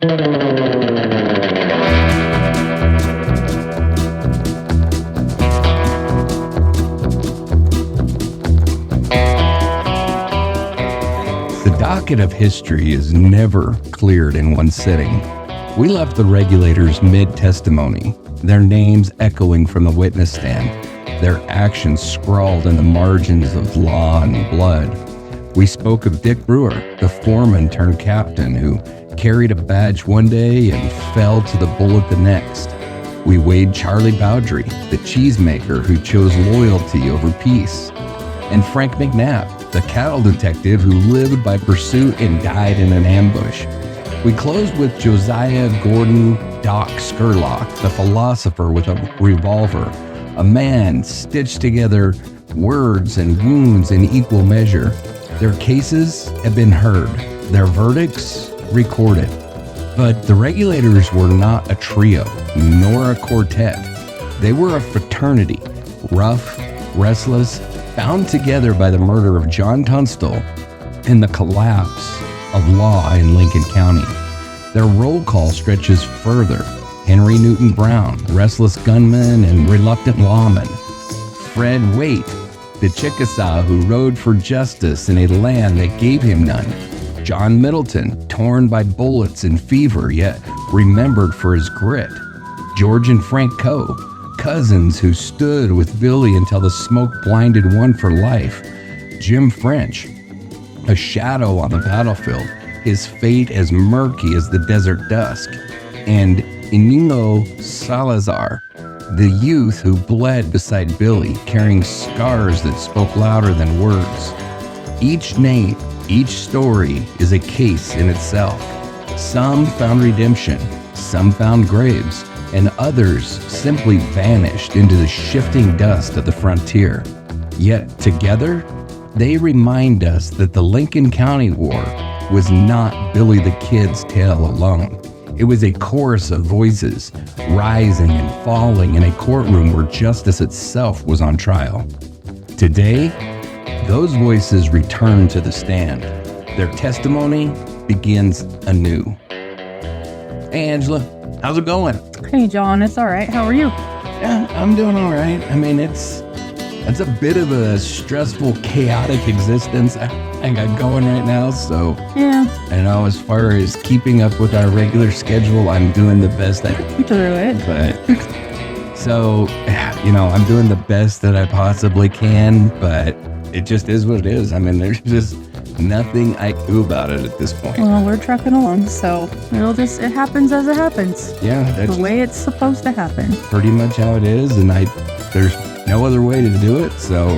The docket of history is never cleared in one sitting. We left the regulators mid-testimony, their names echoing from the witness stand, their actions scrawled in the margins of law and blood. We spoke of Dick Brewer, the foreman turned captain who carried a badge one day and fell to the bullet the next. We weighed Charlie Bowdry, the cheesemaker who chose loyalty over peace, and Frank McNabb, the cattle detective who lived by pursuit and died in an ambush. We closed with Josiah Gordon Doc Scurlock, the philosopher with a revolver, a man stitched together words and wounds in equal measure. Their cases have been heard, their verdicts recorded. But the regulators were not a trio, nor a quartet. They were a fraternity, rough, restless, bound together by the murder of John Tunstall and the collapse of law in Lincoln County. Their roll call stretches further. Henry Newton Brown, restless gunman and reluctant lawman. Fred Waite, the Chickasaw who rode for justice in a land that gave him none. John Middleton, torn by bullets and fever, yet remembered for his grit. George and Frank Coe, cousins who stood with Billy until the smoke blinded one for life. Jim French, a shadow on the battlefield, his fate as murky as the desert dusk. And Yginio Salazar, the youth who bled beside Billy, carrying scars that spoke louder than words. Each name, each story is a case in itself. Some found redemption, some found graves, and others simply vanished into the shifting dust of the frontier. Yet together, they remind us that the Lincoln County War was not Billy the Kid's tale alone. It was a chorus of voices, rising and falling in a courtroom where justice itself was on trial. Today, those voices return to the stand. Their testimony begins anew. Hey, Angela, how's it going? Hey, John, it's all right. How are you? Yeah, I'm doing all right. I mean, it's a bit of a stressful, chaotic existence I got going right now, so Yeah, I know as far as keeping up with our regular schedule, I'm doing the best I can. through it. But so, I'm doing the best that I possibly can, but it just is what it is. I mean, there's just nothing I can do about it at this point. Well, we're trucking along, so it happens as it happens. Yeah, that's The way it's supposed to happen. pretty much how it is, and there's no other way to do it, so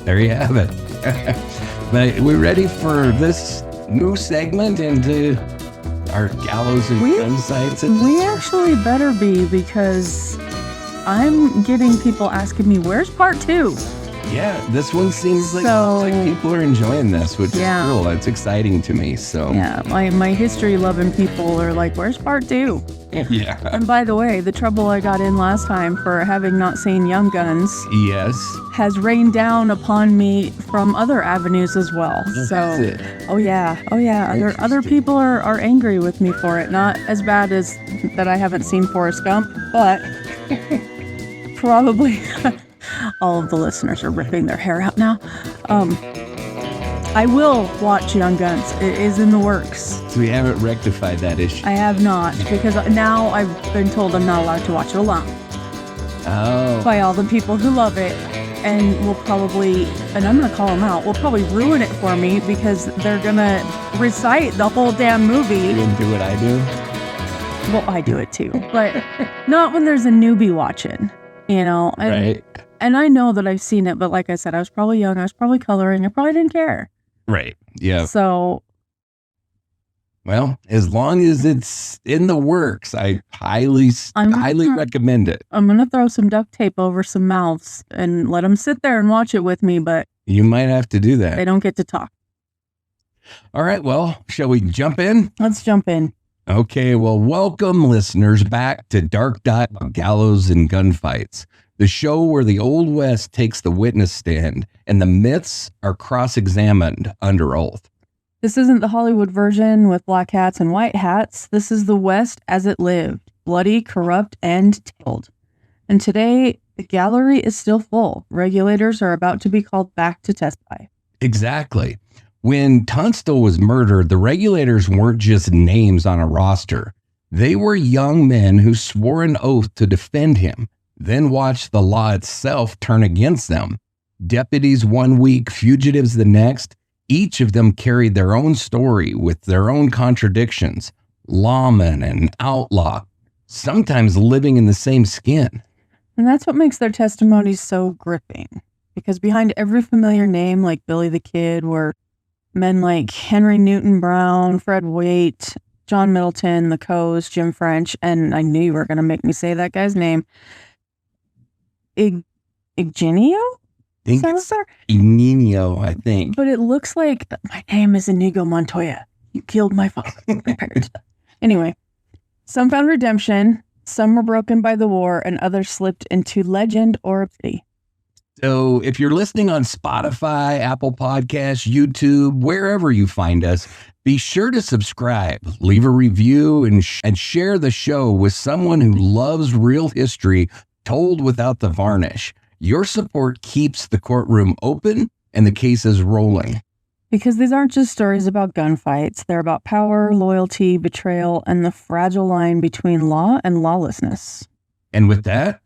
there you have it. But we're ready for this new segment into our Gallows and Gunfights. We actually better be, because I'm getting people asking me, where's part 2? Yeah, this one seems like, So- like people are enjoying this, which Yeah. is cool. That's exciting to me. So Yeah, my history-loving people are like, where's part 2? yeah. And by the way, the trouble I got in last time for having not seen Young Guns Yes. has rained down upon me from other avenues as well. That's So, it. oh yeah. Other people are angry with me for it. Not as bad as that I haven't seen Forrest Gump, but probably all of the listeners are ripping their hair out now. I will watch Young Guns. It is in the works. So we haven't rectified that issue. I have not, because now I've been told I'm not allowed to watch it alone Oh. by all the people who love it. And will probably, and I'm going to call them out, will probably ruin it for me, because they're going to recite the whole damn You movie. didn't do what I do? Well, I do it too, but not when there's a newbie watching, And, Right. And I know that I've seen it, but like I said, I was probably young. I was probably coloring. I probably didn't care. Right. Yeah. So, Well, as long as it's in the works, I highly recommend it. I'm going to throw some duct tape over some mouths and let them sit there and watch it with me, but You might have to do they that. don't get to talk. All right. Well, shall we jump in? Let's jump in. Okay, well, welcome listeners back to Dark Dot Gallows and Gunfights, the show where the Old West takes the witness stand and the myths are cross-examined under oath. This isn't the Hollywood version with black hats and white hats. This is the West as it lived, bloody, corrupt, and tailed. And today, the gallery is still full. Regulators are about to be called back to testify. Exactly. When Tunstall was murdered, the regulators weren't just names on a roster. They were young men who swore an oath to defend him, then watched the law itself turn against them. Deputies 1 week, fugitives the next. Each of them carried their own story with their own contradictions. Lawman and outlaw, sometimes living in the same skin. And that's what makes their testimonies so gripping. Because behind every familiar name like Billy the Kid were men like Henry Newton Brown, Fred Waite, John Middleton, the Coes, Jim French, and I knew you were going to make me say that guy's name. Yginio Salazar? Yginio, I think. But it looks like my name is Inigo Montoya. You killed my father, my parents. Anyway, some found redemption, some were broken by the war, and others slipped into legend or obscurity. So if you're listening on Spotify, Apple Podcasts, YouTube, wherever you find us, be sure to subscribe, leave a review, and share the show with someone who loves real history told without the varnish. Your support keeps the courtroom open and the cases rolling. Because these aren't just stories about gunfights. They're about power, loyalty, betrayal, and the fragile line between law and lawlessness. And with that,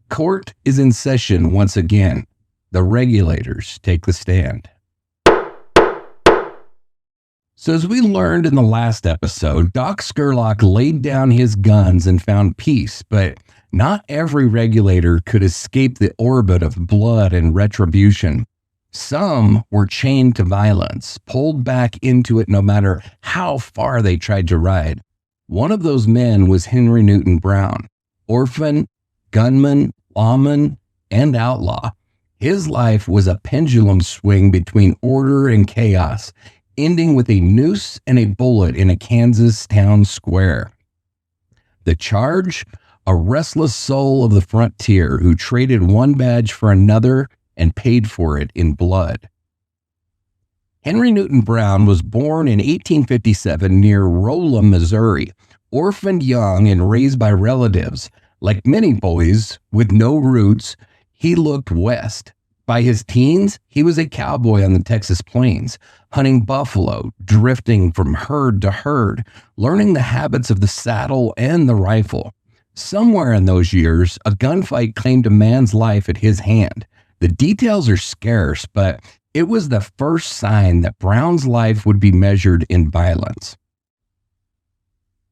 court is in session once again. The regulators take the stand. So as we learned in the last episode, Doc Scurlock laid down his guns and found peace, but not every regulator could escape the orbit of blood and retribution. Some were chained to violence, pulled back into it no matter how far they tried to ride. One of those men was Henry Newton Brown, orphan, gunman, lawman, and outlaw. His life was a pendulum swing between order and chaos, ending with a noose and a bullet in a Kansas town square. The charge? A restless soul of the frontier who traded one badge for another and paid for it in blood. Henry Newton Brown was born in 1857 near Rolla, Missouri, orphaned young and raised by relatives. Like many boys with no roots, he looked west. By his teens, he was a cowboy on the Texas plains, hunting buffalo, drifting from herd to herd, learning the habits of the saddle and the rifle. Somewhere in those years, a gunfight claimed a man's life at his hand. The details are scarce, but it was the first sign that Brown's life would be measured in violence.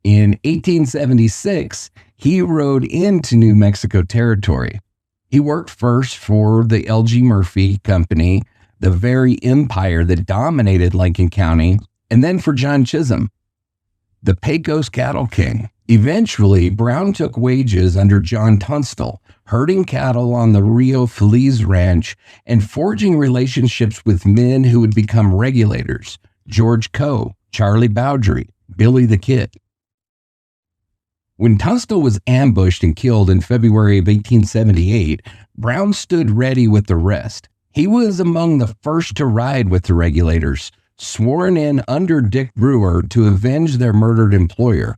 In 1876, he rode into New Mexico territory. He worked first for the L.G. Murphy Company, the very empire that dominated Lincoln County, and then for John Chisholm, the Pecos cattle king. Eventually, Brown took wages under John Tunstall, herding cattle on the Rio Feliz Ranch and forging relationships with men who would become regulators: George Coe, Charlie Bowdry, Billy the Kid. When Tunstall was ambushed and killed in February of 1878, Brown stood ready with the rest. He was among the first to ride with the regulators, sworn in under Dick Brewer to avenge their murdered employer.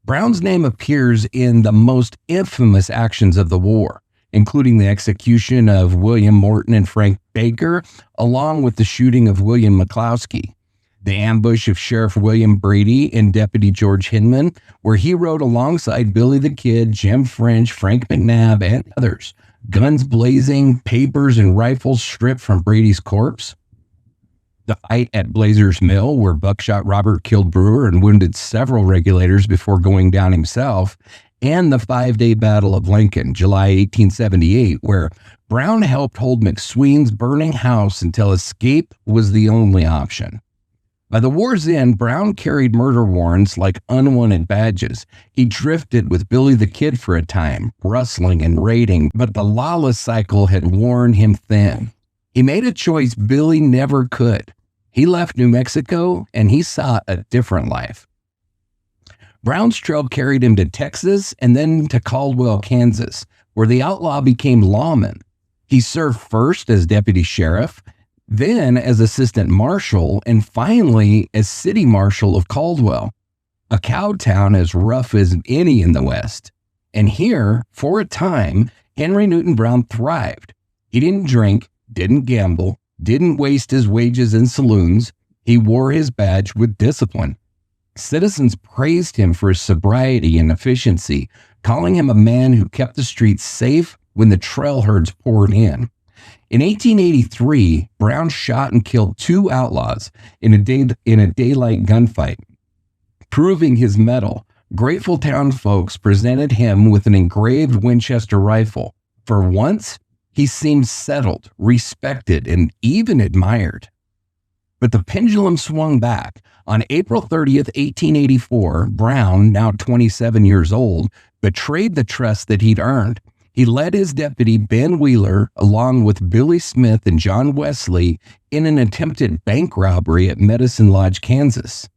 Brown's name appears in the most infamous actions of the war, including the execution of William Morton and Frank Baker, along with the shooting of William McCloskey, the ambush of Sheriff William Brady and Deputy George Hinman, where he rode alongside Billy the Kid, Jim French, Frank McNabb, and others, guns blazing, papers and rifles stripped from Brady's corpse. The fight at Blazer's Mill, where Buckshot Robert killed Brewer and wounded several regulators before going down himself, and the 5-day Battle of Lincoln, July 1878, where Brown helped hold McSween's burning house until escape was the only option. By the war's end, Brown carried murder warrants like unwanted badges. He drifted with Billy the Kid for a time, rustling and raiding, but the lawless cycle had worn him thin. He made a choice Billy never could. He left New Mexico and he sought a different life. Brown's trail carried him to Texas and then to Caldwell, Kansas, where the outlaw became lawman. He served first as deputy sheriff, then as assistant marshal, and finally as city marshal of Caldwell, a cow town as rough as any in the West. And here, for a time, Henry Newton Brown thrived. He didn't drink, didn't gamble, didn't waste his wages in saloons. He wore his badge with discipline. Citizens praised him for his sobriety and efficiency, calling him a man who kept the streets safe when the trail herds poured in. In 1883, Brown shot and killed 2 outlaws in a daylight gunfight. Proving his mettle, grateful townsfolk presented him with an engraved Winchester rifle. For once, he seemed settled, respected, and even admired. But the pendulum swung back. On April 30th, 1884, Brown, now 27 years old, betrayed the trust that he'd earned. He led his deputy, Ben Wheeler, along with Billy Smith and John Wesley, in an attempted bank robbery at Medicine Lodge, Kansas.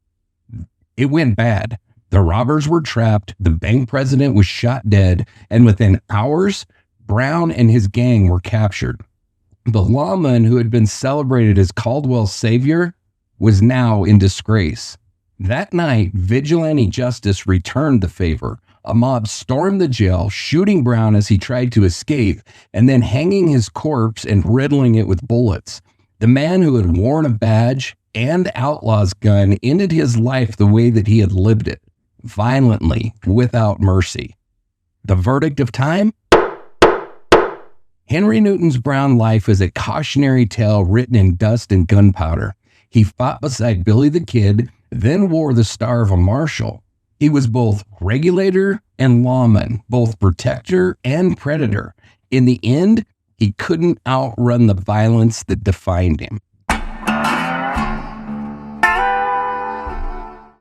It went bad. The robbers were trapped, the bank president was shot dead, and within hours, Brown and his gang were captured. The lawman who had been celebrated as Caldwell's savior was now in disgrace. That night, vigilante justice returned the favor. A mob stormed the jail, shooting Brown as he tried to escape, and then hanging his corpse and riddling it with bullets. The man who had worn a badge and outlaw's gun ended his life the way that he had lived it, violently, without mercy. The verdict of time? Henry Newton's Brown life is a cautionary tale written in dust and gunpowder. He fought beside Billy the Kid, then wore the star of a marshal. He was both regulator and lawman, both protector and predator. In the end, he couldn't outrun the violence that defined him.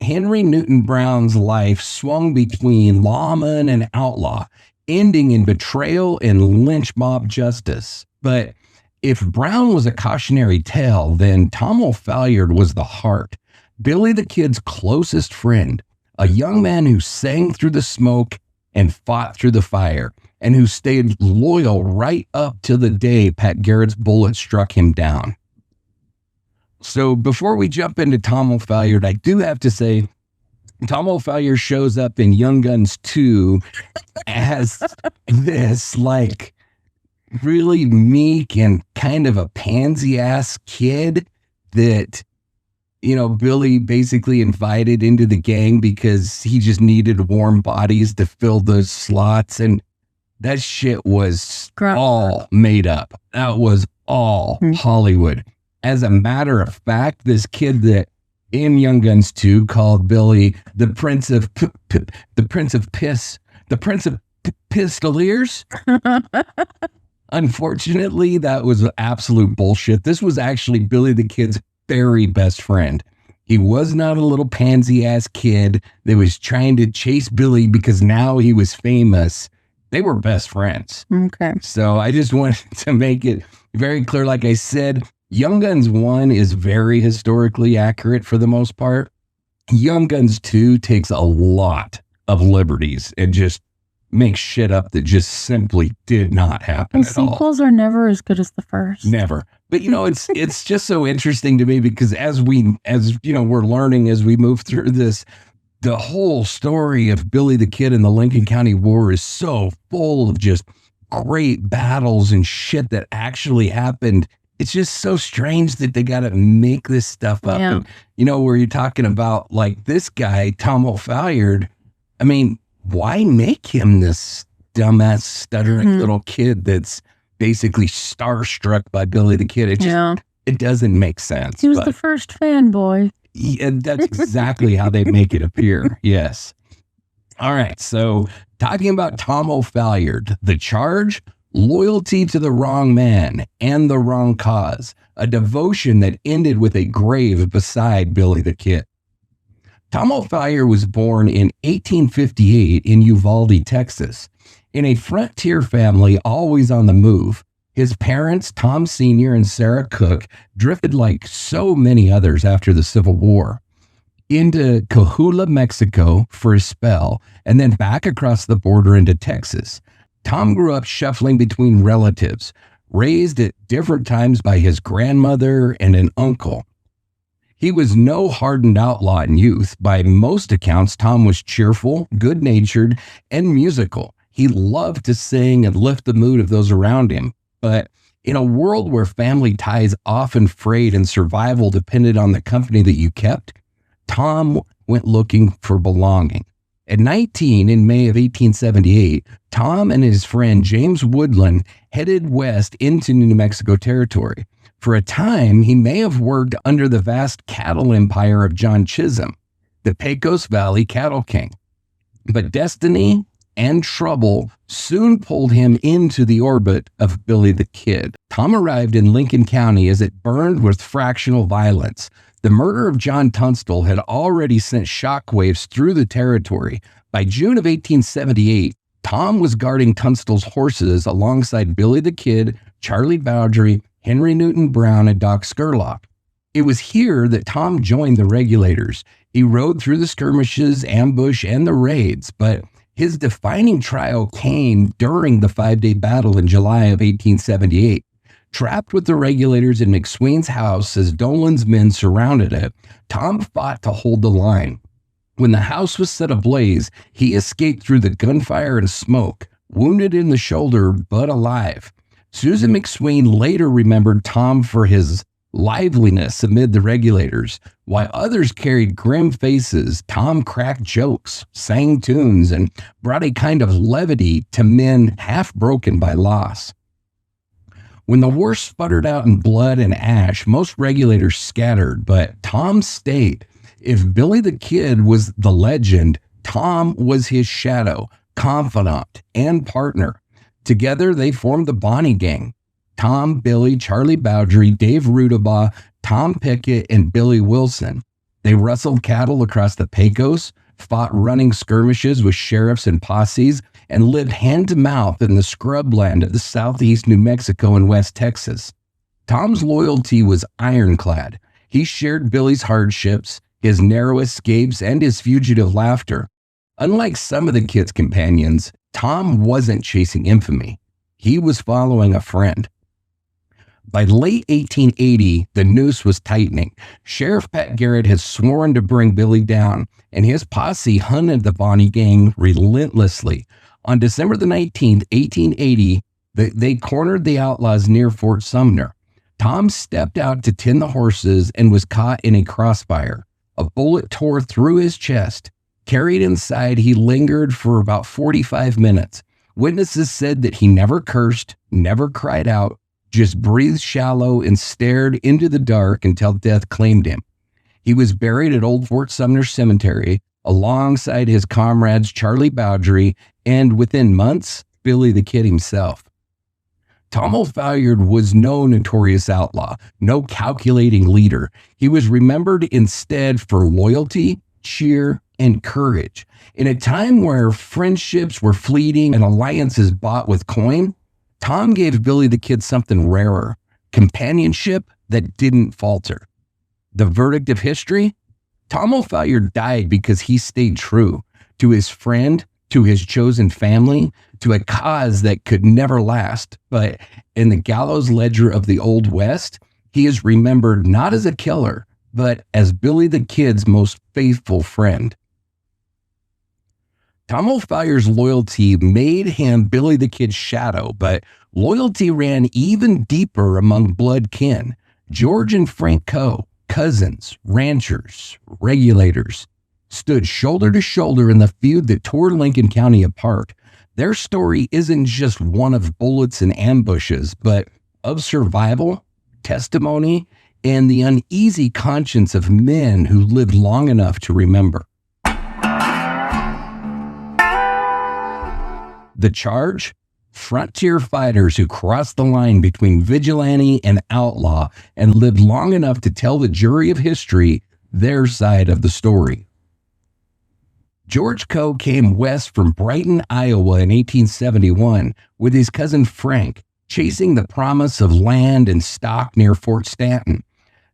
Henry Newton Brown's life swung between lawman and outlaw, ending in betrayal and lynch mob justice. But if Brown was a cautionary tale, then Tom O'Phalliard was the heart, Billy the Kid's closest friend, a young man who sang through the smoke and fought through the fire, and who stayed loyal right up to the day Pat Garrett's bullet struck him down. So before we jump into Tom O'Phalliard, I do have to say, Tom O'Phalliard shows up in Young Guns 2 as this, like, really meek and kind of a pansy-ass kid that, you know, Billy basically invited into the gang because he just needed warm bodies to fill those slots. And that shit was all made up. That was all Hollywood. As a matter of fact, this kid that in Young Guns 2 called Billy the Prince of Pistoliers. Unfortunately, that was absolute bullshit. This was actually Billy the Kid's very best friend. He was not a little pansy-ass kid that was trying to chase Billy because now he was famous. They were best friends. Okay. So I just wanted to make it very clear. Like I said, Young Guns 1 is very historically accurate for the most part. Young Guns 2 takes a lot of liberties and just makes shit up that just simply did not happen at all. Sequels are never as good as the first. Never. But, you know, it's just so interesting to me because as you know, we're learning as we move through this, the whole story of Billy the Kid and the Lincoln County War is so full of just great battles and shit that actually happened. It's just so strange that they got to make this stuff up. Yeah. And, you know, where you're talking about like this guy, Tom O'Phalliard, I mean, why make him this dumbass stuttering little kid that's basically starstruck by Billy the Kid? It just, it doesn't make sense. He was the first fanboy. Yeah, that's exactly how they make it appear. Yes. All right. So talking about Tom O'Phalliard, the charge, loyalty to the wrong man and the wrong cause, a devotion that ended with a grave beside Billy the Kid. Tom O'Phalliard was born in 1858 in Uvalde, Texas, in a frontier family always on the move. His parents, Tom Sr. and Sarah Cook, drifted like so many others after the Civil War into Coahuila, Mexico for a spell, and then back across the border into Texas. Tom grew up shuffling between relatives, raised at different times by his grandmother and an uncle. He was no hardened outlaw in youth. By most accounts, Tom was cheerful, good-natured, and musical. He loved to sing and lift the mood of those around him. But in a world where family ties often frayed and survival depended on the company that you kept, Tom went looking for belonging. At 19, in May of 1878, Tom and his friend James Woodland headed west into New Mexico territory. For a time, he may have worked under the vast cattle empire of John Chisholm, the Pecos Valley cattle king. But destiny and trouble soon pulled him into the orbit of Billy the Kid. Tom arrived in Lincoln County as it burned with fractional violence. The murder of John Tunstall had already sent shockwaves through the territory. By June of 1878, Tom was guarding Tunstall's horses alongside Billy the Kid, Charlie Bowdry, Henry Newton Brown, and Doc Scurlock. It was here that Tom joined the Regulators. He rode through the skirmishes, ambush, and the raids, but his defining trial came during the 5-day battle in July of 1878. Trapped with the Regulators in McSween's house as Dolan's men surrounded it, Tom fought to hold the line. When the house was set ablaze, he escaped through the gunfire and smoke, wounded in the shoulder but alive. Susan McSween later remembered Tom for his liveliness amid the Regulators. While others carried grim faces, Tom cracked jokes, sang tunes, and brought a kind of levity to men half broken by loss. When the war sputtered out in blood and ash, most Regulators scattered, but Tom stayed. If Billy the Kid was the legend, Tom was his shadow, confidant, and partner. Together, they formed the Bonnie Gang. Tom, Billy, Charlie Bowdry, Dave Rudabaugh, Tom Pickett, and Billy Wilson. They rustled cattle across the Pecos, fought running skirmishes with sheriffs and posses, and lived hand-to-mouth in the scrubland of the southeast New Mexico and West Texas. Tom's loyalty was ironclad. He shared Billy's hardships, his narrow escapes, and his fugitive laughter. Unlike some of the Kid's companions, Tom wasn't chasing infamy. He was following a friend. By late 1880, the noose was tightening. Sheriff Pat Garrett had sworn to bring Billy down, and his posse hunted the Bonnie Gang relentlessly. On December the 19th, 1880, they cornered the outlaws near Fort Sumner. Tom stepped out to tend the horses and was caught in a crossfire. A bullet tore through his chest. Carried inside, he lingered for about 45 minutes. Witnesses said that he never cursed, never cried out, just breathed shallow and stared into the dark until death claimed him. He was buried at Old Fort Sumner Cemetery alongside his comrades Charlie Bowdry and, within months, Billy the Kid himself. Tom O'Phalliard was no notorious outlaw, no calculating leader. He was remembered instead for loyalty, cheer, and courage. In a time where friendships were fleeting and alliances bought with coin, Tom gave Billy the Kid something rarer, companionship that didn't falter. The verdict of history? Tom O'Phalliard died because he stayed true to his friend, to his chosen family, to a cause that could never last. But in the gallows ledger of the Old West, he is remembered not as a killer, but as Billy the Kid's most faithful friend. Tom O'Phalliard's loyalty made him Billy the Kid's shadow, but loyalty ran even deeper among blood kin. George and Frank Coe, cousins, ranchers, Regulators, stood shoulder to shoulder in the feud that tore Lincoln County apart. Their story isn't just one of bullets and ambushes, but of survival, testimony, and the uneasy conscience of men who lived long enough to remember. The charge? Frontier fighters who crossed the line between vigilante and outlaw and lived long enough to tell the jury of history their side of the story. George Coe came west from Brighton, Iowa in 1871 with his cousin Frank, chasing the promise of land and stock near Fort Stanton.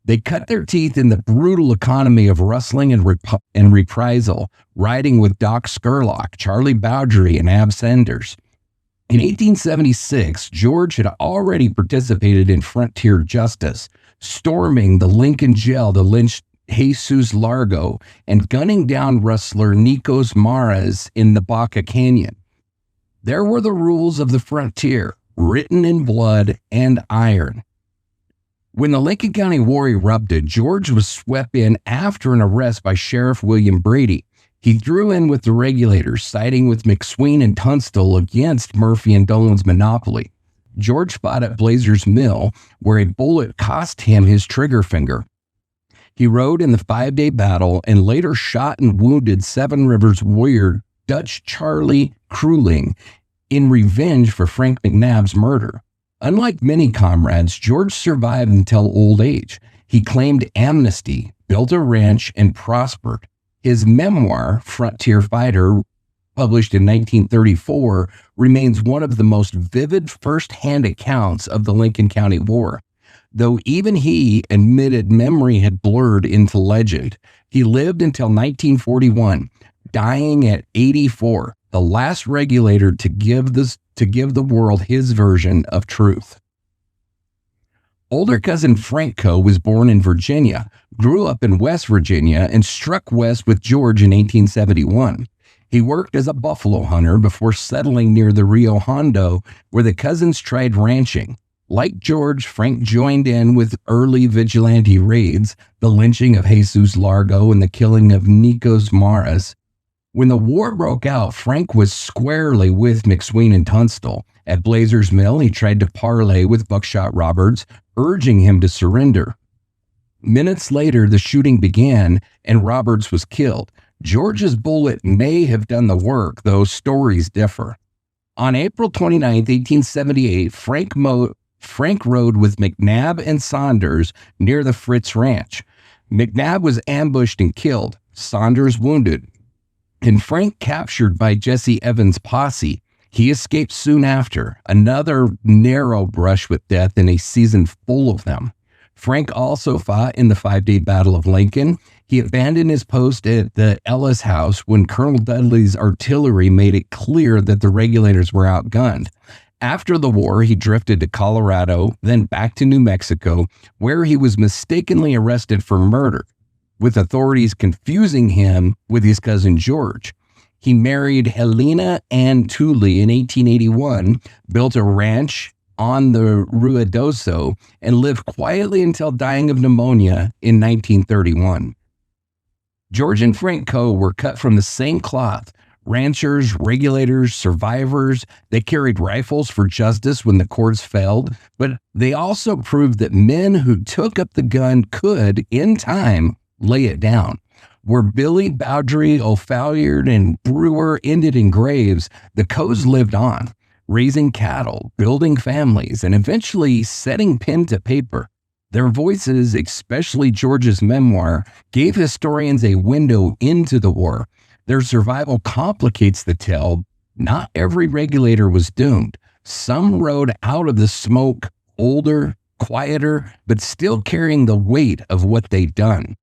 They cut their teeth in the brutal economy of rustling and reprisal, riding with Doc Scurlock, Charlie Bowdry, and Ab Sanders. In 1876, George had already participated in frontier justice, storming the Lincoln jail to lynch Jesus Largo and gunning down rustler Nikos Maras in the Baca Canyon. There were the rules of the frontier, written in blood and iron. When the Lincoln County War erupted, George was swept in after an arrest by Sheriff William Brady. He threw in with the Regulators, siding with McSween and Tunstall against Murphy and Dolan's monopoly. George fought at Blazer's Mill, where a bullet cost him his trigger finger. He rode in the 5-day battle and later shot and wounded Seven Rivers warrior Dutch Charlie Kruling in revenge for Frank McNabb's murder. Unlike many comrades, George survived until old age. He claimed amnesty, built a ranch, and prospered. His memoir, Frontier Fighter, published in 1934, remains one of the most vivid first-hand accounts of the Lincoln County War. Though even he admitted memory had blurred into legend, he lived until 1941, dying at 84, the last regulator to give the world his version of truth. Older cousin Frank Coe was born in Virginia, grew up in West Virginia, and struck west with George in 1871. He worked as a buffalo hunter before settling near the Rio Hondo, where the cousins tried ranching. Like George, Frank joined in with early vigilante raids, the lynching of Jesus Largo and the killing of Nikos Maras. When the war broke out, Frank was squarely with McSween and Tunstall. At Blazer's Mill, he tried to parley with Buckshot Roberts, urging him to surrender. Minutes later, the shooting began, and Roberts was killed. George's bullet may have done the work, though stories differ. On April 29, 1878, Frank rode with McNabb and Saunders near the Fritz Ranch. McNabb was ambushed and killed, Saunders wounded, and Frank captured by Jesse Evans' posse. He escaped soon after, another narrow brush with death in a season full of them. Frank also fought in the 5-day Battle of Lincoln. He abandoned his post at the Ellis House when Colonel Dudley's artillery made it clear that the Regulators were outgunned. After the war, he drifted to Colorado, then back to New Mexico, where he was mistakenly arrested for murder, with authorities confusing him with his cousin George. He married Helena Ann Tooley in 1881, built a ranch on the Ruidoso, and lived quietly until dying of pneumonia in 1931. George and Frank Coe were cut from the same cloth. Ranchers, regulators, survivors, they carried rifles for justice when the courts failed, but they also proved that men who took up the gun could, in time, lay it down. Where Billy, Bowdry, O'Fallard, and Brewer ended in graves, the Coes lived on, raising cattle, building families, and eventually setting pen to paper. Their voices, especially George's memoir, gave historians a window into the war. Their survival complicates the tale. Not every regulator was doomed. Some rode out of the smoke, older, quieter, but still carrying the weight of what they'd done.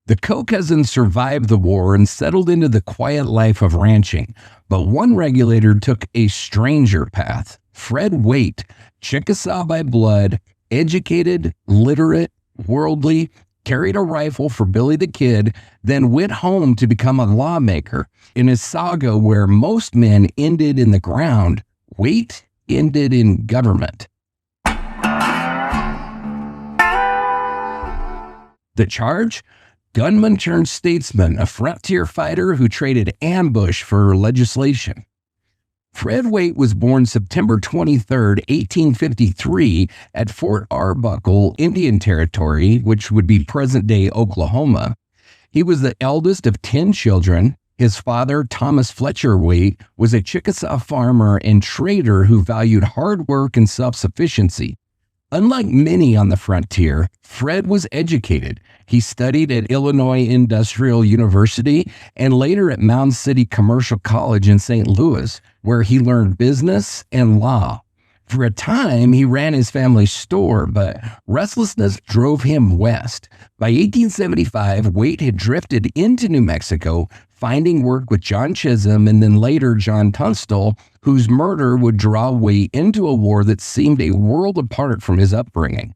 The Coe cousins survived the war and settled into the quiet life of ranching, but one regulator took a stranger path. Fred Waite, Chickasaw by blood, educated, literate, worldly, carried a rifle for Billy the Kid, then went home to become a lawmaker. In a saga where most men ended in the ground, Waite ended in government. The charge? Gunman turned statesman, a frontier fighter who traded ambush for legislation. Fred Waite was born September 23, 1853, at Fort Arbuckle, Indian Territory, which would be present-day Oklahoma. He was the eldest of 10 children. His father, Thomas Fletcher Waite, was a Chickasaw farmer and trader who valued hard work and self-sufficiency. Unlike many on the frontier, Fred was educated. He studied at Illinois Industrial University and later at Mound City Commercial College in St. Louis, where he learned business and law. For a time, he ran his family's store, but restlessness drove him west. By 1875, Waite had drifted into New Mexico, finding work with John Chisholm and then later John Tunstall, whose murder would draw Waite into a war that seemed a world apart from his upbringing.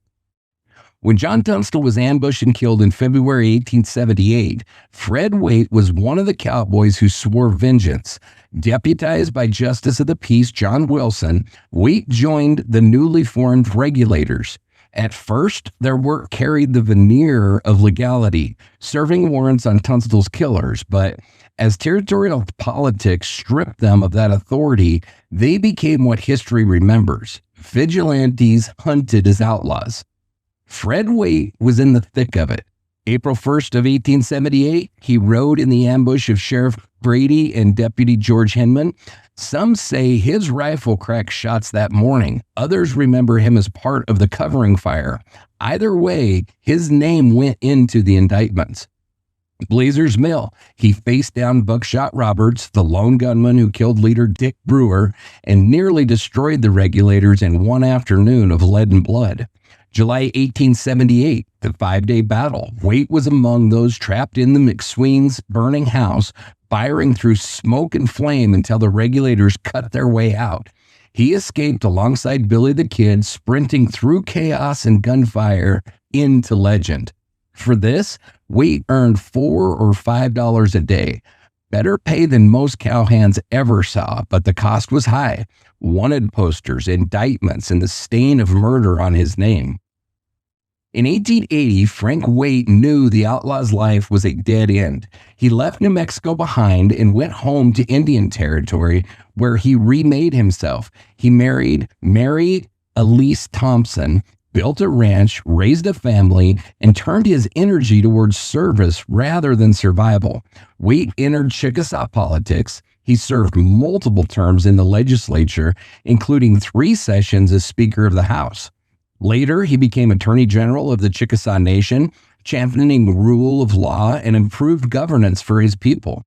When John Tunstall was ambushed and killed in February 1878, Fred Waite was one of the cowboys who swore vengeance. Deputized by Justice of the Peace John Wilson, Waite joined the newly formed Regulators. At first, their work carried the veneer of legality, serving warrants on Tunstall's killers, but as territorial politics stripped them of that authority, they became what history remembers: vigilantes hunted as outlaws. Fred Waite was in the thick of it. April 1st of 1878, he rode in the ambush of Sheriff Brady and Deputy George Hinman. Some say his rifle cracked shots that morning. Others remember him as part of the covering fire. Either way, his name went into the indictments. Blazer's Mill, he faced down Buckshot Roberts, the lone gunman who killed leader Dick Brewer and nearly destroyed the Regulators in one afternoon of lead and blood. July 1878, the 5-day battle. Waite was among those trapped in the McSween's burning house, firing through smoke and flame until the Regulators cut their way out. He escaped alongside Billy the Kid, sprinting through chaos and gunfire into legend. For this, Waite earned $4 or $5 a day. Better pay than most cowhands ever saw, but the cost was high. Wanted posters, indictments, and the stain of murder on his name. In 1880, Frank Waite knew the outlaw's life was a dead end. He left New Mexico behind and went home to Indian Territory, where he remade himself. He married Mary Elise Thompson, built a ranch, raised a family, and turned his energy towards service rather than survival. Waite entered Chickasaw politics. He served multiple terms in the legislature, including 3 sessions as Speaker of the House. Later, he became Attorney General of the Chickasaw Nation, championing rule of law and improved governance for his people.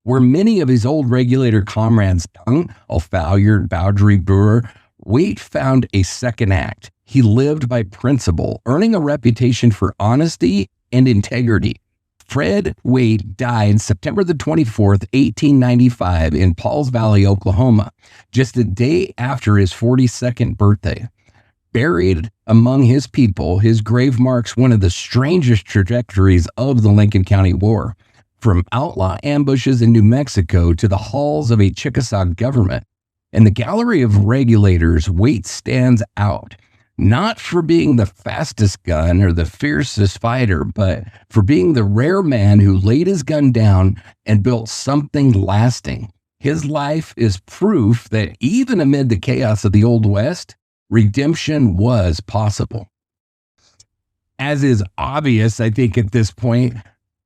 Where many of his old Regulator comrades hung, O'Fallard, Bowdry, Brewer, Waite found a second act. He lived by principle, earning a reputation for honesty and integrity. Fred Waite died September the 24th, 1895 in Pauls Valley, Oklahoma, just a day after his 42nd birthday. Buried among his people, his grave marks one of the strangest trajectories of the Lincoln County War, from outlaw ambushes in New Mexico to the halls of a Chickasaw government. In the gallery of Regulators, Waite stands out, not for being the fastest gun or the fiercest fighter, but for being the rare man who laid his gun down and built something lasting. His life is proof that even amid the chaos of the Old West, redemption was possible. As is obvious, I think at this point,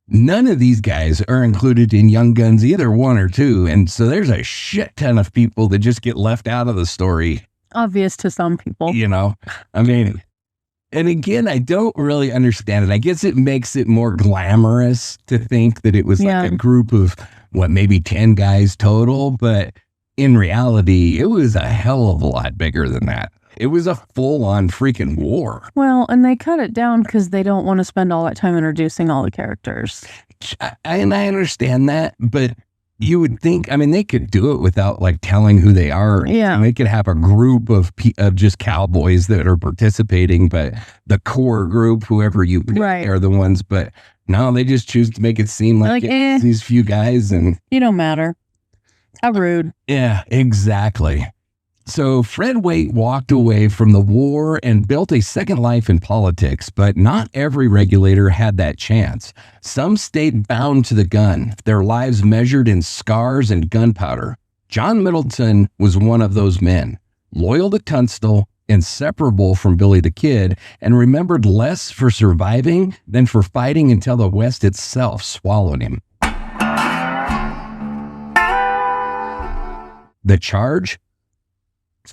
none of these guys are included in Young Guns, either 1 or 2. And so there's a shit ton of people that just get left out of the story. Obvious to some people. You know, I mean, and again, I don't really understand it. I guess it makes it more glamorous to think that it was like a group of, maybe 10 guys total. But in reality, it was a hell of a lot bigger than that. It was a full-on freaking war. Well, and they cut it down because they don't want to spend all that time introducing all the characters. And I understand that, but you would think, I mean, they could do it without like telling who they are. Yeah. And they could have a group of just cowboys that are participating, but the core group, whoever you pick, are the ones. But no, they just choose to make it seem like it's these few guys. And you don't matter. How rude. Yeah, exactly. So Fred Waite walked away from the war and built a second life in politics, but not every Regulator had that chance. Some stayed bound to the gun, their lives measured in scars and gunpowder. John Middleton was one of those men, loyal to Tunstall, inseparable from Billy the Kid, and remembered less for surviving than for fighting until the West itself swallowed him. The charge?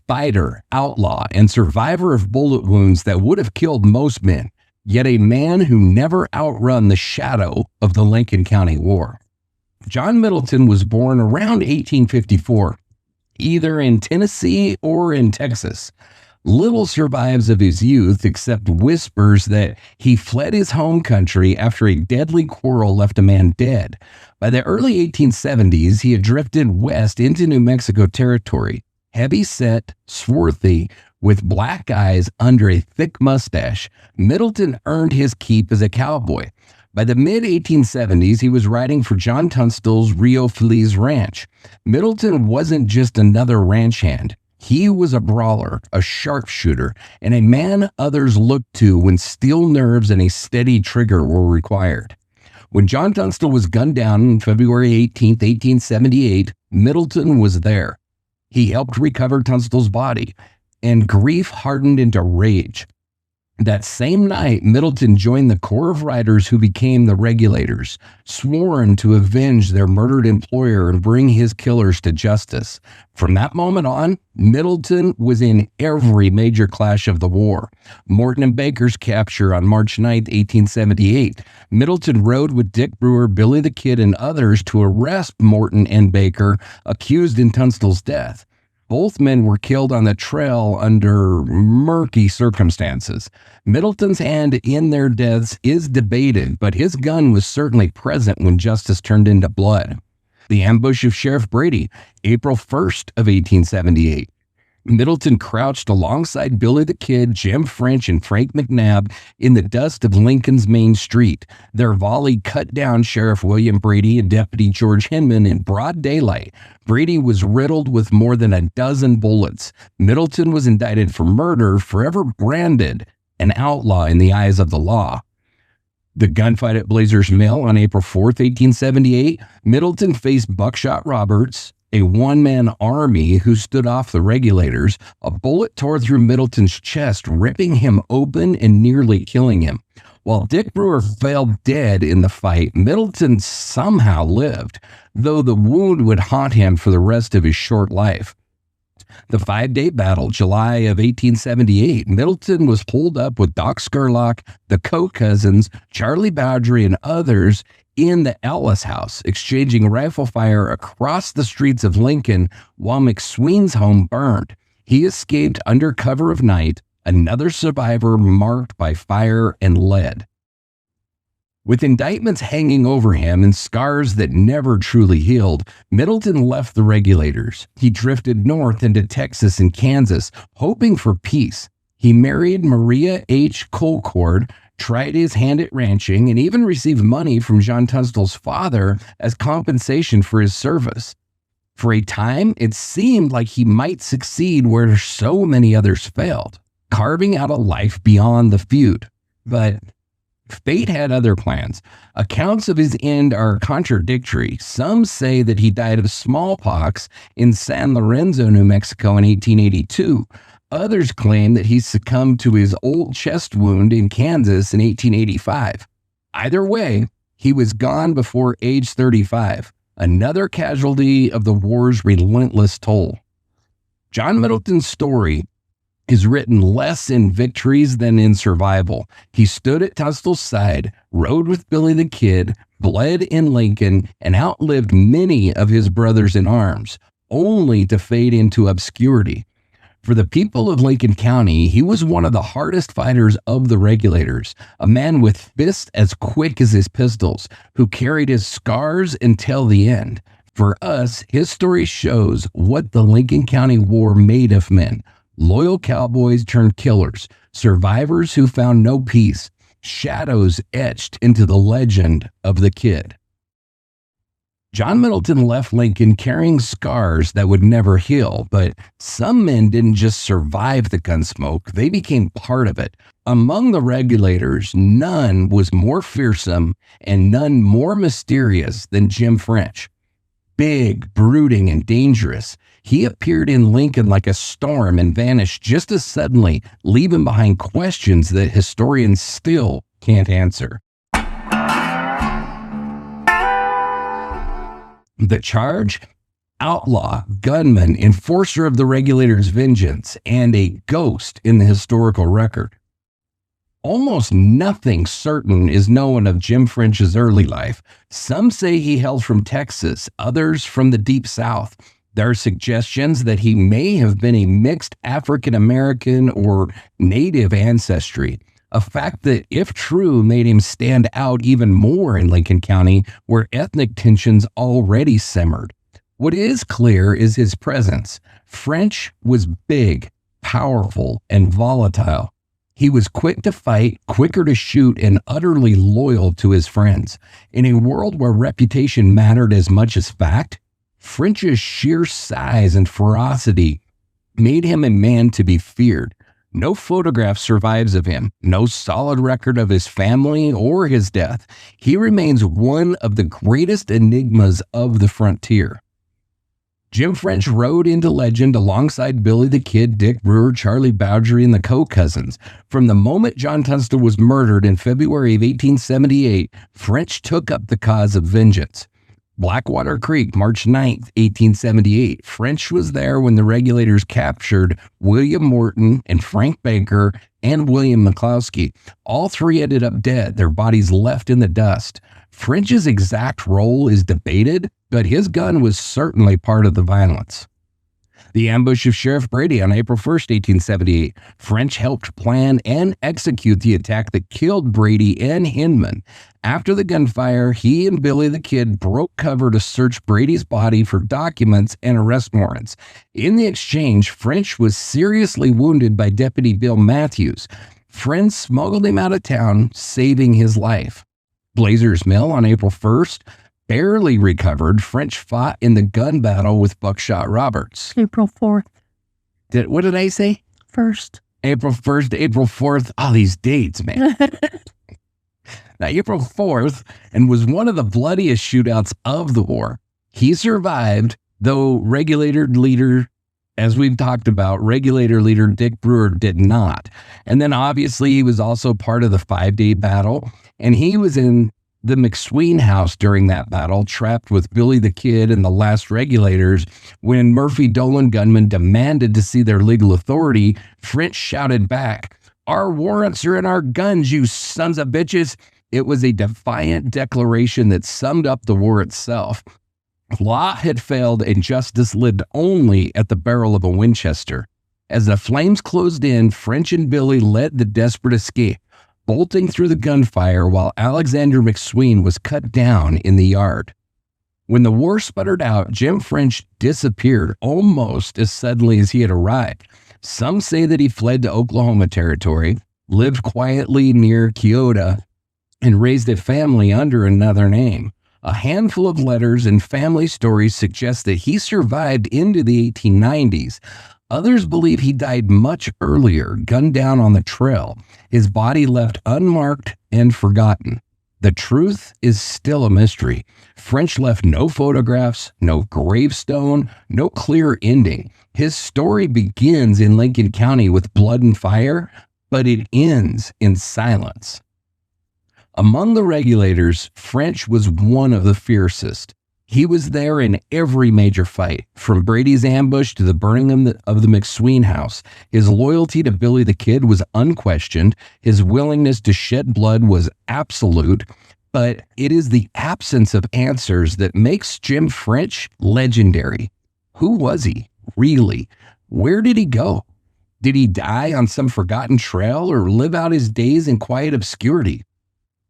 Fighter, outlaw, and survivor of bullet wounds that would have killed most men, yet a man who never outrun the shadow of the Lincoln County War. John Middleton was born around 1854, either in Tennessee or in Texas. Little survives of his youth except whispers that he fled his home country after a deadly quarrel left a man dead. By the early 1870s, he had drifted west into New Mexico territory, heavy-set, swarthy, with black eyes under a thick mustache. Middleton earned his keep as a cowboy. By the mid-1870s, he was riding for John Tunstall's Rio Feliz ranch. Middleton wasn't just another ranch hand. He was a brawler, a sharpshooter, and a man others looked to when steel nerves and a steady trigger were required. When John Tunstall was gunned down on February 18, 1878, Middleton was there. He helped recover Tunstall's body, and grief hardened into rage. That same night, Middleton joined the corps of riders who became the Regulators, sworn to avenge their murdered employer and bring his killers to justice. From that moment on, Middleton was in every major clash of the war. Morton and Baker's capture on March 9, 1878. Middleton rode with Dick Brewer, Billy the Kid, and others to arrest Morton and Baker, accused in Tunstall's death. Both men were killed on the trail under murky circumstances. Middleton's hand in their deaths is debated, but his gun was certainly present when justice turned into blood. The ambush of Sheriff Brady, April 1st of 1878. Middleton crouched alongside Billy the Kid, Jim French, and Frank McNabb in the dust of Lincoln's main street. Their volley cut down Sheriff William Brady and Deputy George Hinman in broad daylight. Brady was riddled with more than a dozen bullets. Middleton was indicted for murder, forever branded an outlaw in the eyes of the law. The gunfight at Blazer's Mill on April 4th, 1878, Middleton faced Buckshot Roberts, a one-man army who stood off the Regulators. A bullet tore through Middleton's chest, ripping him open and nearly killing him. While Dick Brewer fell dead in the fight, Middleton somehow lived, though the wound would haunt him for the rest of his short life. The 5-day battle, July of 1878, Middleton was holed up with Doc Scurlock, the Coe cousins, Charlie Bowdry, and others in the Ellis house, exchanging rifle fire across the streets of Lincoln while McSween's home burned. He escaped under cover of night, another survivor marked by fire and lead. With indictments hanging over him and scars that never truly healed, Middleton left the Regulators. He drifted north into Texas and Kansas, hoping for peace. He married Maria H. Colcord, tried his hand at ranching, and even received money from John Tunstall's father as compensation for his service. For a time, it seemed like he might succeed where so many others failed, carving out a life beyond the feud. But fate had other plans. Accounts of his end are contradictory. Some say that he died of smallpox in San Lorenzo, New Mexico in 1882. Others claim that he succumbed to his old chest wound in Kansas in 1885. Either way, he was gone before age 35, another casualty of the war's relentless toll. John Middleton's story is written less in victories than in survival. He stood at Tunstall's side, rode with Billy the Kid, bled in Lincoln, and outlived many of his brothers in arms, only to fade into obscurity. For the people of Lincoln County, he was one of the hardest fighters of the Regulators, a man with fists as quick as his pistols, who carried his scars until the end. For us, his story shows what the Lincoln County War made of men: loyal cowboys turned killers, survivors who found no peace, shadows etched into the legend of the Kid. John Middleton left Lincoln carrying scars that would never heal, but some men didn't just survive the gunsmoke, they became part of it. Among the Regulators, none was more fearsome and none more mysterious than Jim French. Big, brooding, and dangerous, he appeared in Lincoln like a storm and vanished just as suddenly, leaving behind questions that historians still can't answer. The charge? Outlaw, gunman, enforcer of the Regulators' vengeance, and a ghost in the historical record. Almost nothing certain is known of Jim French's early life. Some say he hailed from Texas, others from the Deep South. There are suggestions that he may have been a mixed African American or native ancestry, a fact that, if true, made him stand out even more in Lincoln County, where ethnic tensions already simmered. What is clear is his presence. French was big, powerful, and volatile. He was quick to fight, quicker to shoot, and utterly loyal to his friends. In a world where reputation mattered as much as fact, French's sheer size and ferocity made him a man to be feared. No photograph survives of him, no solid record of his family or his death. He remains one of the greatest enigmas of the frontier. Jim French rode into legend alongside Billy the Kid, Dick Brewer, Charlie Bowdry, and the Coe cousins. From the moment John Tunstall was murdered in February of 1878, French took up the cause of vengeance. Blackwater Creek, March 9th, 1878. French was there when the Regulators captured William Morton and Frank Baker and William McCloskey. All three ended up dead, their bodies left in the dust. French's exact role is debated, but his gun was certainly part of the violence. The ambush of Sheriff Brady on April 1st, 1878. French helped plan and execute the attack that killed Brady and Hinman. After the gunfire, he and Billy the Kid broke cover to search Brady's body for documents and arrest warrants. In the exchange, French was seriously wounded by Deputy Bill Matthews. Friends smuggled him out of town, saving his life. Blazer's Mill on April 1st. Barely recovered, French fought in the gun battle with Buckshot Roberts. April 4th. What did I say? First. April 1st, April 4th. Oh, these dates, man. Now, April 4th, and was one of the bloodiest shootouts of the war. He survived, though Regulator leader, as we've talked about, Regulator leader Dick Brewer did not. And then obviously he was also part of the 5-day battle, and he was in the McSween house during that battle, trapped with Billy the Kid and the last Regulators. When Murphy Dolan gunmen demanded to see their legal authority, French shouted back, "Our warrants are in our guns, you sons of bitches." It was a defiant declaration that summed up the war itself. Law had failed and justice lived only at the barrel of a Winchester. As the flames closed in, French and Billy led the desperate escape, bolting through the gunfire while Alexander McSween was cut down in the yard. When the war sputtered out, Jim French disappeared almost as suddenly as he had arrived. Some say that he fled to Oklahoma Territory, lived quietly near Kyoto, and raised a family under another name. A handful of letters and family stories suggest that he survived into the 1890s. Others believe he died much earlier, gunned down on the trail, his body left unmarked and forgotten. The truth is still a mystery. French left no photographs, no gravestone, no clear ending. His story begins in Lincoln County with blood and fire, but it ends in silence. Among the Regulators, French was one of the fiercest. He was there in every major fight, from Brady's ambush to the burning of the McSween house. His loyalty to Billy the Kid was unquestioned. His willingness to shed blood was absolute. But it is the absence of answers that makes Jim French legendary. Who was he, really? Where did he go? Did he die on some forgotten trail or live out his days in quiet obscurity?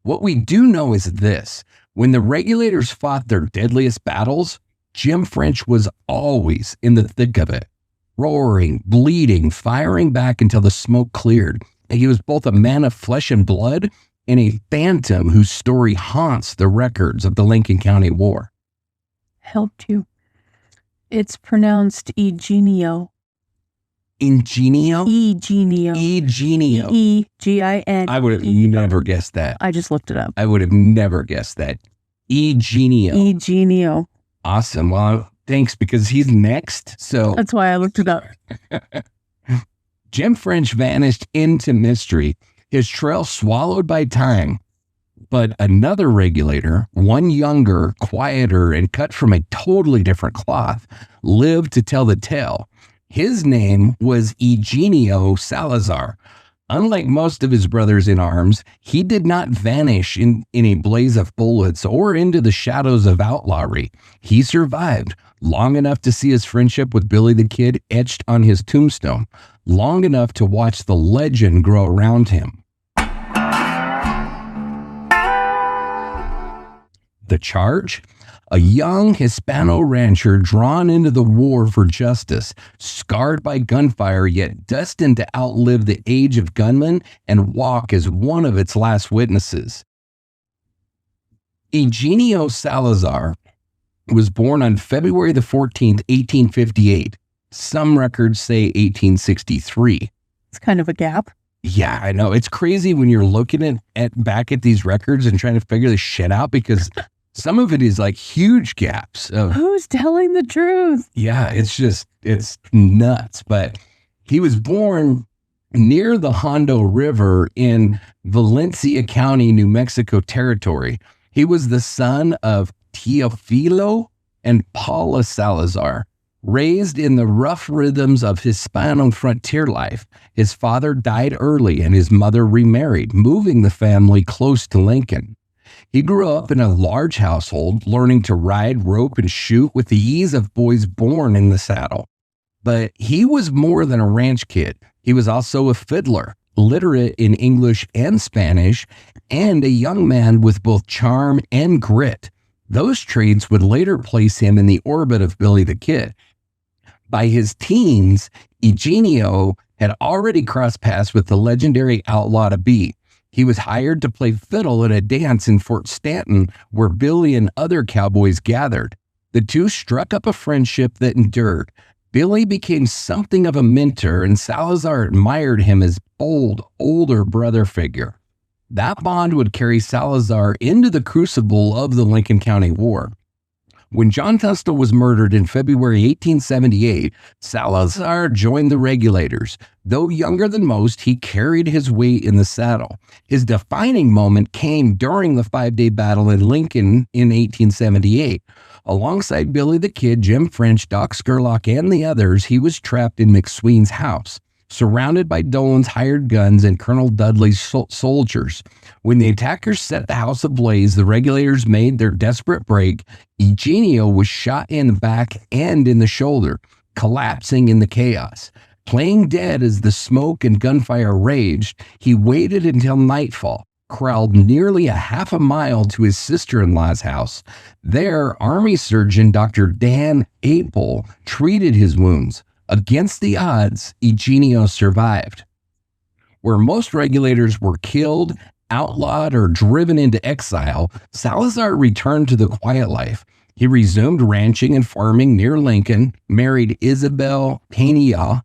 What we do know is this. When the Regulators fought their deadliest battles, Jim French was always in the thick of it, roaring, bleeding, firing back until the smoke cleared. He was both a man of flesh and blood and a phantom whose story haunts the records of the Lincoln County War. Helped you. It's pronounced Yginio. Yginio? Yginio. Yginio. E-G-I-N. I would have never guessed that. I just looked it up. I would have never guessed that. Yginio. Yginio. Awesome. Well, thanks, because he's next. So that's why I looked it up. Jim French vanished into mystery, his trail swallowed by time. But another Regulator, one younger, quieter, and cut from a totally different cloth, lived to tell the tale. His name was Yginio Salazar. Unlike most of his brothers in arms, he did not vanish in a blaze of bullets or into the shadows of outlawry. He survived long enough to see his friendship with Billy the Kid etched on his tombstone, long enough to watch the legend grow around him. The charge? A young Hispano rancher drawn into the war for justice, scarred by gunfire yet destined to outlive the age of gunmen and walk as one of its last witnesses. Yginio Salazar was born on February the 14th, 1858. Some records say 1863. It's kind of a gap. Yeah, I know. It's crazy when you're looking back at these records and trying to figure this shit out, because some of it is like huge gaps. Who's telling the truth? Yeah, it's nuts. But he was born near the Hondo River in Valencia County, New Mexico Territory. He was the son of Teofilo and Paula Salazar. Raised in the rough rhythms of Hispano frontier life, his father died early and his mother remarried, moving the family close to Lincoln. He grew up in a large household, learning to ride, rope, and shoot with the ease of boys born in the saddle. But he was more than a ranch kid. He was also a fiddler, literate in English and Spanish, and a young man with both charm and grit. Those traits would later place him in the orbit of Billy the Kid. By his teens, Yginio had already crossed paths with the legendary outlaw to be. He was hired to play fiddle at a dance in Fort Stanton where Billy and other cowboys gathered. The two struck up a friendship that endured. Billy became something of a mentor, and Salazar admired him as bold, older brother figure. That bond would carry Salazar into the crucible of the Lincoln County War. When John Tunstall was murdered in February 1878, Salazar joined the Regulators. Though younger than most, he carried his weight in the saddle. His defining moment came during the 5-day battle in Lincoln in 1878. Alongside Billy the Kid, Jim French, Doc Scurlock, and the others, he was trapped in McSween's house, surrounded by Dolan's hired guns and Colonel Dudley's soldiers. When the attackers set the house ablaze, the Regulators made their desperate break. Yginio was shot in the back and in the shoulder, collapsing in the chaos. Playing dead as the smoke and gunfire raged, he waited until nightfall, crawled nearly a half a mile to his sister-in-law's house. There, Army Surgeon Dr. Dan Apel treated his wounds. Against the odds, Yginio survived. Where most Regulators were killed, outlawed, or driven into exile, Salazar returned to the quiet life. He resumed ranching and farming near Lincoln, married Isabel Pena,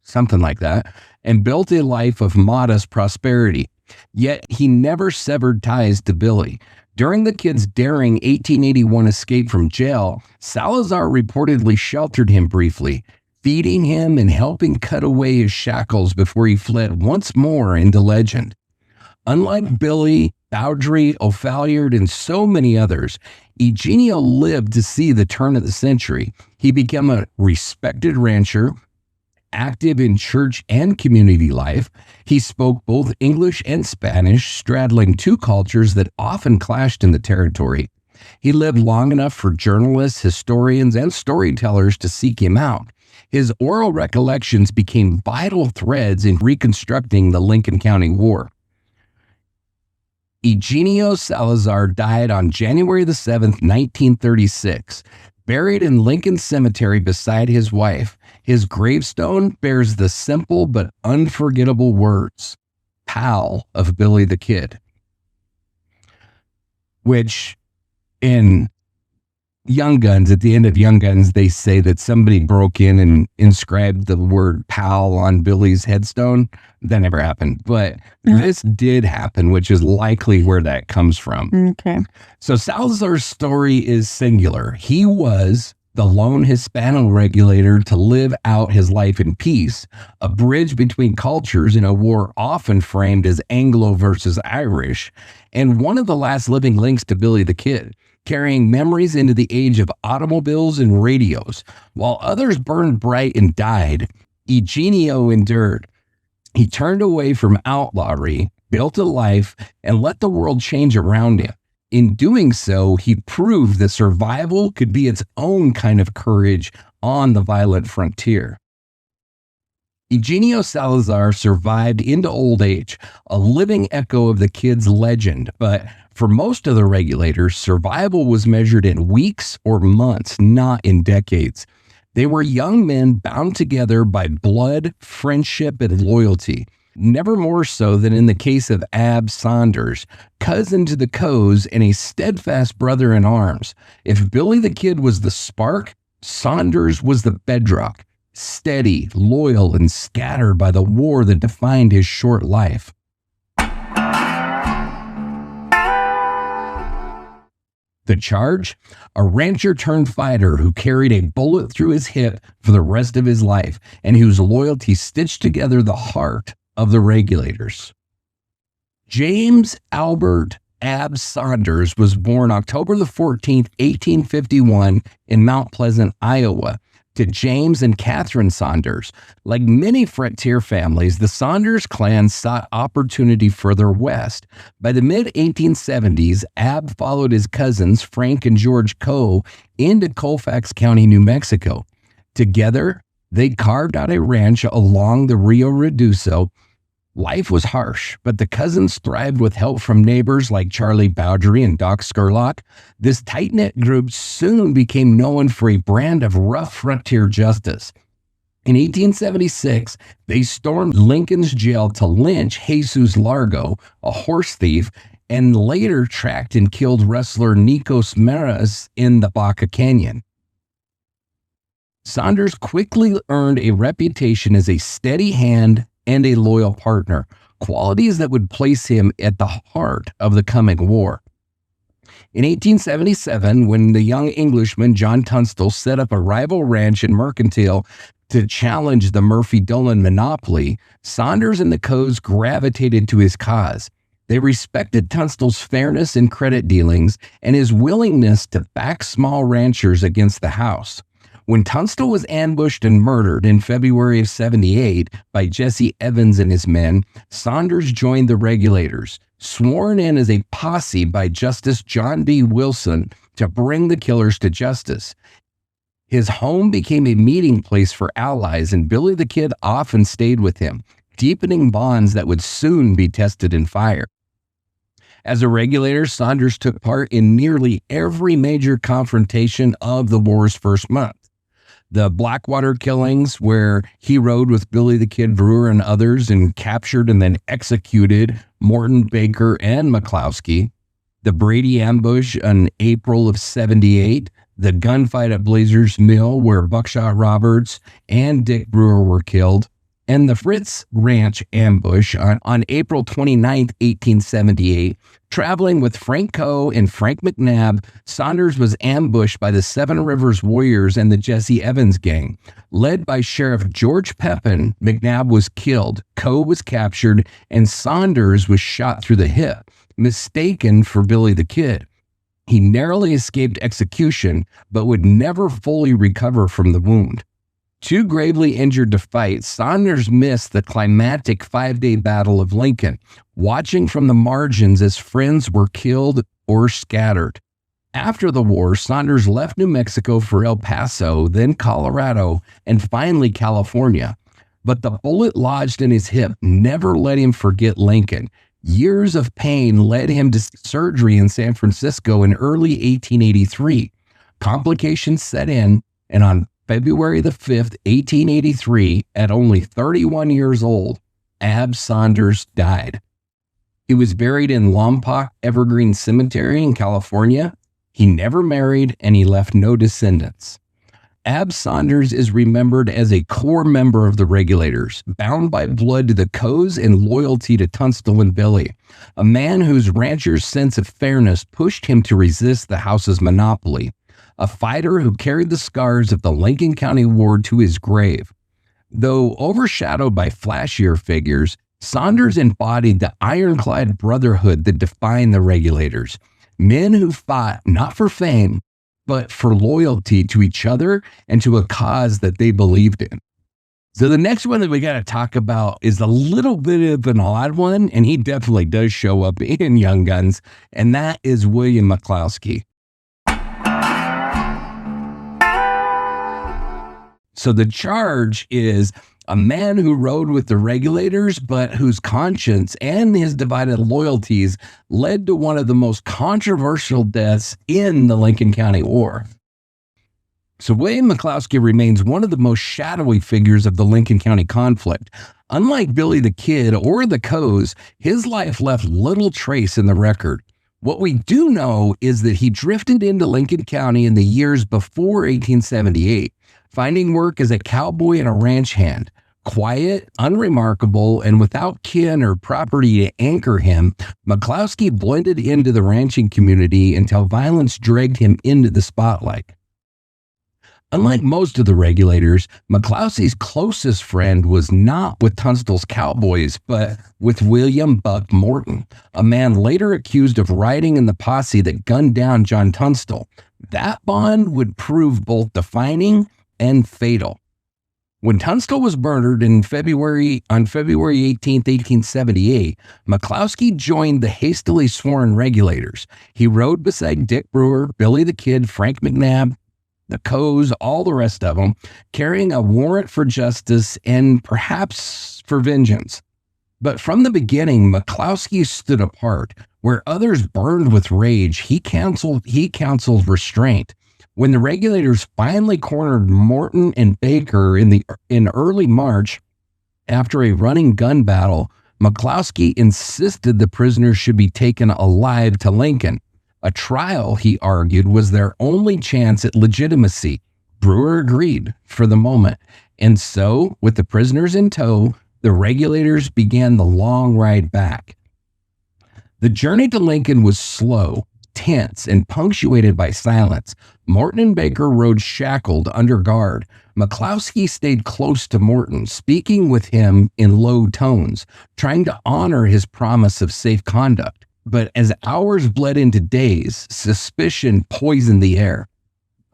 something like that, and built a life of modest prosperity. Yet he never severed ties to Billy. During the kid's daring 1881 escape from jail, Salazar reportedly sheltered him briefly, feeding him and helping cut away his shackles before he fled once more into legend. Unlike Billy, Bowdry, O'Phalliard, and so many others, Yginio lived to see the turn of the century. He became a respected rancher, active in church and community life. He spoke both English and Spanish, straddling two cultures that often clashed in the territory. He lived long enough for journalists, historians, and storytellers to seek him out. His oral recollections became vital threads in reconstructing the Lincoln County War. Yginio Salazar died on January the 7th, 1936, buried in Lincoln Cemetery beside his wife. His gravestone bears the simple but unforgettable words, "Pal of Billy the Kid," which in Young Guns, at the end of Young Guns, they say that somebody broke in and inscribed the word "pal" on Billy's headstone. That never happened, but this did happen, which is likely where that comes from. Okay. So Salazar's story is singular. He was the lone Hispano Regulator to live out his life in peace, a bridge between cultures in a war often framed as Anglo versus Irish, and one of the last living links to Billy the Kid, carrying memories into the age of automobiles and radios. While others burned bright and died, Yginio endured. He turned away from outlawry, built a life, and let the world change around him. In doing so, he proved that survival could be its own kind of courage on the violent frontier. Yginio Salazar survived into old age, a living echo of the kid's legend, but for most of the Regulators, survival was measured in weeks or months, not in decades. They were young men bound together by blood, friendship, and loyalty, never more so than in the case of Ab Saunders, cousin to the Coes and a steadfast brother in arms. If Billy the Kid was the spark, Saunders was the bedrock. Steady, loyal, and scattered by the war that defined his short life. The charge? A rancher turned fighter who carried a bullet through his hip for the rest of his life and whose loyalty stitched together the heart of the Regulators. James Albert Ab Saunders was born October the 14th, 1851 in Mount Pleasant, Iowa, to James and Catherine Saunders. Like many frontier families, the Saunders clan sought opportunity further west. By the mid-1870s, Ab followed his cousins, Frank and George Coe, into Colfax County, New Mexico. Together, they carved out a ranch along the Rio Reduso. Life was harsh, but the cousins thrived with help from neighbors like Charlie Bowdry and Doc Scurlock. This tight-knit group soon became known for a brand of rough frontier justice. In 1876, they stormed Lincoln's jail to lynch Jesus Largo, a horse thief, and later tracked and killed wrestler Nikos Meras in the Baca Canyon. Saunders quickly earned a reputation as a steady hand and a loyal partner, qualities that would place him at the heart of the coming war. In 1877, when the young Englishman John Tunstall set up a rival ranch in Mercantile to challenge the Murphy-Dolan monopoly, Saunders and the Coes gravitated to his cause. They respected Tunstall's fairness in credit dealings and his willingness to back small ranchers against the house. When Tunstall was ambushed and murdered in February of 78 by Jesse Evans and his men, Saunders joined the Regulators, sworn in as a posse by Justice John B. Wilson to bring the killers to justice. His home became a meeting place for allies, and Billy the Kid often stayed with him, deepening bonds that would soon be tested in fire. As a Regulator, Saunders took part in nearly every major confrontation of the war's first month. The Blackwater killings, where he rode with Billy the Kid Brewer and others and captured and then executed Morton, Baker, and McCloskey. The Brady ambush in April of 78. The gunfight at Blazer's Mill, where Buckshot Roberts and Dick Brewer were killed. And the Fritz Ranch ambush on April 29, 1878. Traveling with Frank Coe and Frank McNabb, Saunders was ambushed by the Seven Rivers Warriors and the Jesse Evans gang. Led by Sheriff George Pepin, McNabb was killed, Coe was captured, and Saunders was shot through the hip, mistaken for Billy the Kid. He narrowly escaped execution, but would never fully recover from the wound. Too gravely injured to fight, Saunders missed the climactic 5-day Battle of Lincoln, watching from the margins as friends were killed or scattered. After the war, Saunders left New Mexico for El Paso, then Colorado, and finally California. But the bullet lodged in his hip never let him forget Lincoln. Years of pain led him to surgery in San Francisco in early 1883. Complications set in, and on February the 5th, 1883, at only 31 years old, Ab Saunders died. He was buried in Lompoc Evergreen Cemetery in California. He never married, and he left no descendants. Ab Saunders is remembered as a core member of the Regulators, bound by blood to the Coes and loyalty to Tunstall and Billy, a man whose rancher's sense of fairness pushed him to resist the house's monopoly, a fighter who carried the scars of the Lincoln County War to his grave. Though overshadowed by flashier figures, Saunders embodied the ironclad brotherhood that defined the Regulators, men who fought not for fame, but for loyalty to each other and to a cause that they believed in. So the next one that we got to talk about is a little bit of an odd one, and he definitely does show up in Young Guns, and that is William McCloskey. So the charge is a man who rode with the Regulators, but whose conscience and his divided loyalties led to one of the most controversial deaths in the Lincoln County War. So William McCloskey remains one of the most shadowy figures of the Lincoln County conflict. Unlike Billy the Kid or the Coes, his life left little trace in the record. What we do know is that he drifted into Lincoln County in the years before 1878, finding work as a cowboy and a ranch hand. Quiet, unremarkable, and without kin or property to anchor him, McCloskey blended into the ranching community until violence dragged him into the spotlight. Unlike most of the Regulators, McCloskey's closest friend was not with Tunstall's cowboys, but with William Buck Morton, a man later accused of riding in the posse that gunned down John Tunstall. That bond would prove both defining and fatal. When Tunstall was murdered on February 18, 1878, McCloskey joined the hastily sworn Regulators. He rode beside Dick Brewer, Billy the Kid, Frank McNabb, the Coes, all the rest of them, carrying a warrant for justice and perhaps for vengeance. But from the beginning, McCloskey stood apart. Where others burned with rage, he counseled restraint. When the Regulators finally cornered Morton and Baker in early March, after a running gun battle, McCloskey insisted the prisoners should be taken alive to Lincoln. A trial, he argued, was their only chance at legitimacy. Brewer agreed for the moment. And so, with the prisoners in tow, the Regulators began the long ride back. The journey to Lincoln was slow, tense, and punctuated by silence. Morton and Baker rode shackled under guard. McCloskey stayed close to Morton, speaking with him in low tones, trying to honor his promise of safe conduct. But as hours bled into days, suspicion poisoned the air.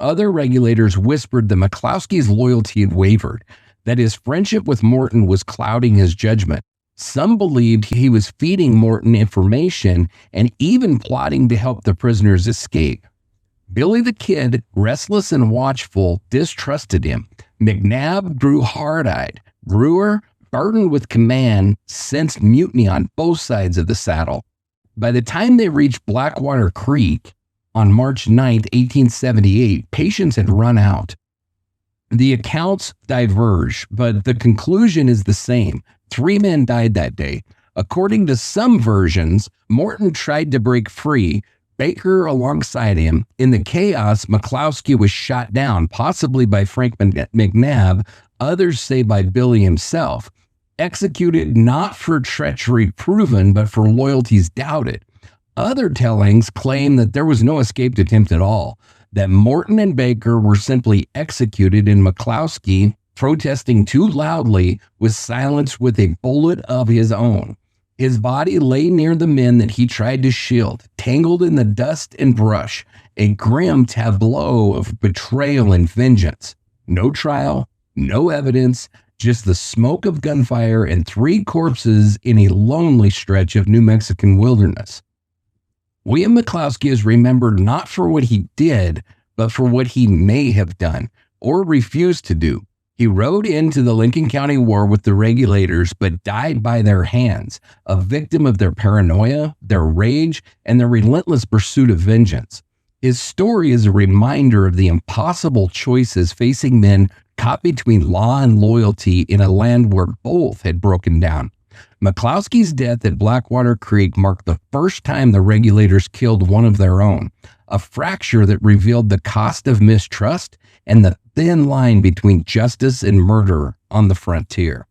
Other Regulators whispered that McCloskey's loyalty had wavered, that his friendship with Morton was clouding his judgment. Some believed he was feeding Morton information and even plotting to help the prisoners escape. Billy the Kid, restless and watchful, distrusted him. McNabb grew hard-eyed. Brewer, burdened with command, sensed mutiny on both sides of the saddle. By the time they reached Blackwater Creek on March 9, 1878, patience had run out. The accounts diverge, but the conclusion is the same. 3 men died that day. According to some versions, Morton tried to break free, Baker alongside him. In the chaos, McCloskey was shot down, possibly by Frank McNabb, others say by Billy himself. Executed not for treachery proven, but for loyalties doubted. Other tellings claim that there was no escape attempt at all, that Morton and Baker were simply executed and McCloskey, protesting too loudly, was silenced with a bullet of his own. His body lay near the men that he tried to shield, tangled in the dust and brush, a grim tableau of betrayal and vengeance. No trial, no evidence, just the smoke of gunfire and 3 corpses in a lonely stretch of New Mexican wilderness. William McCloskey is remembered not for what he did, but for what he may have done or refused to do. He rode into the Lincoln County War with the Regulators, but died by their hands, a victim of their paranoia, their rage, and their relentless pursuit of vengeance. His story is a reminder of the impossible choices facing men caught between law and loyalty in a land where both had broken down. McCloskey's death at Blackwater Creek marked the first time the Regulators killed one of their own, a fracture that revealed the cost of mistrust and the thin line between justice and murder on the frontier.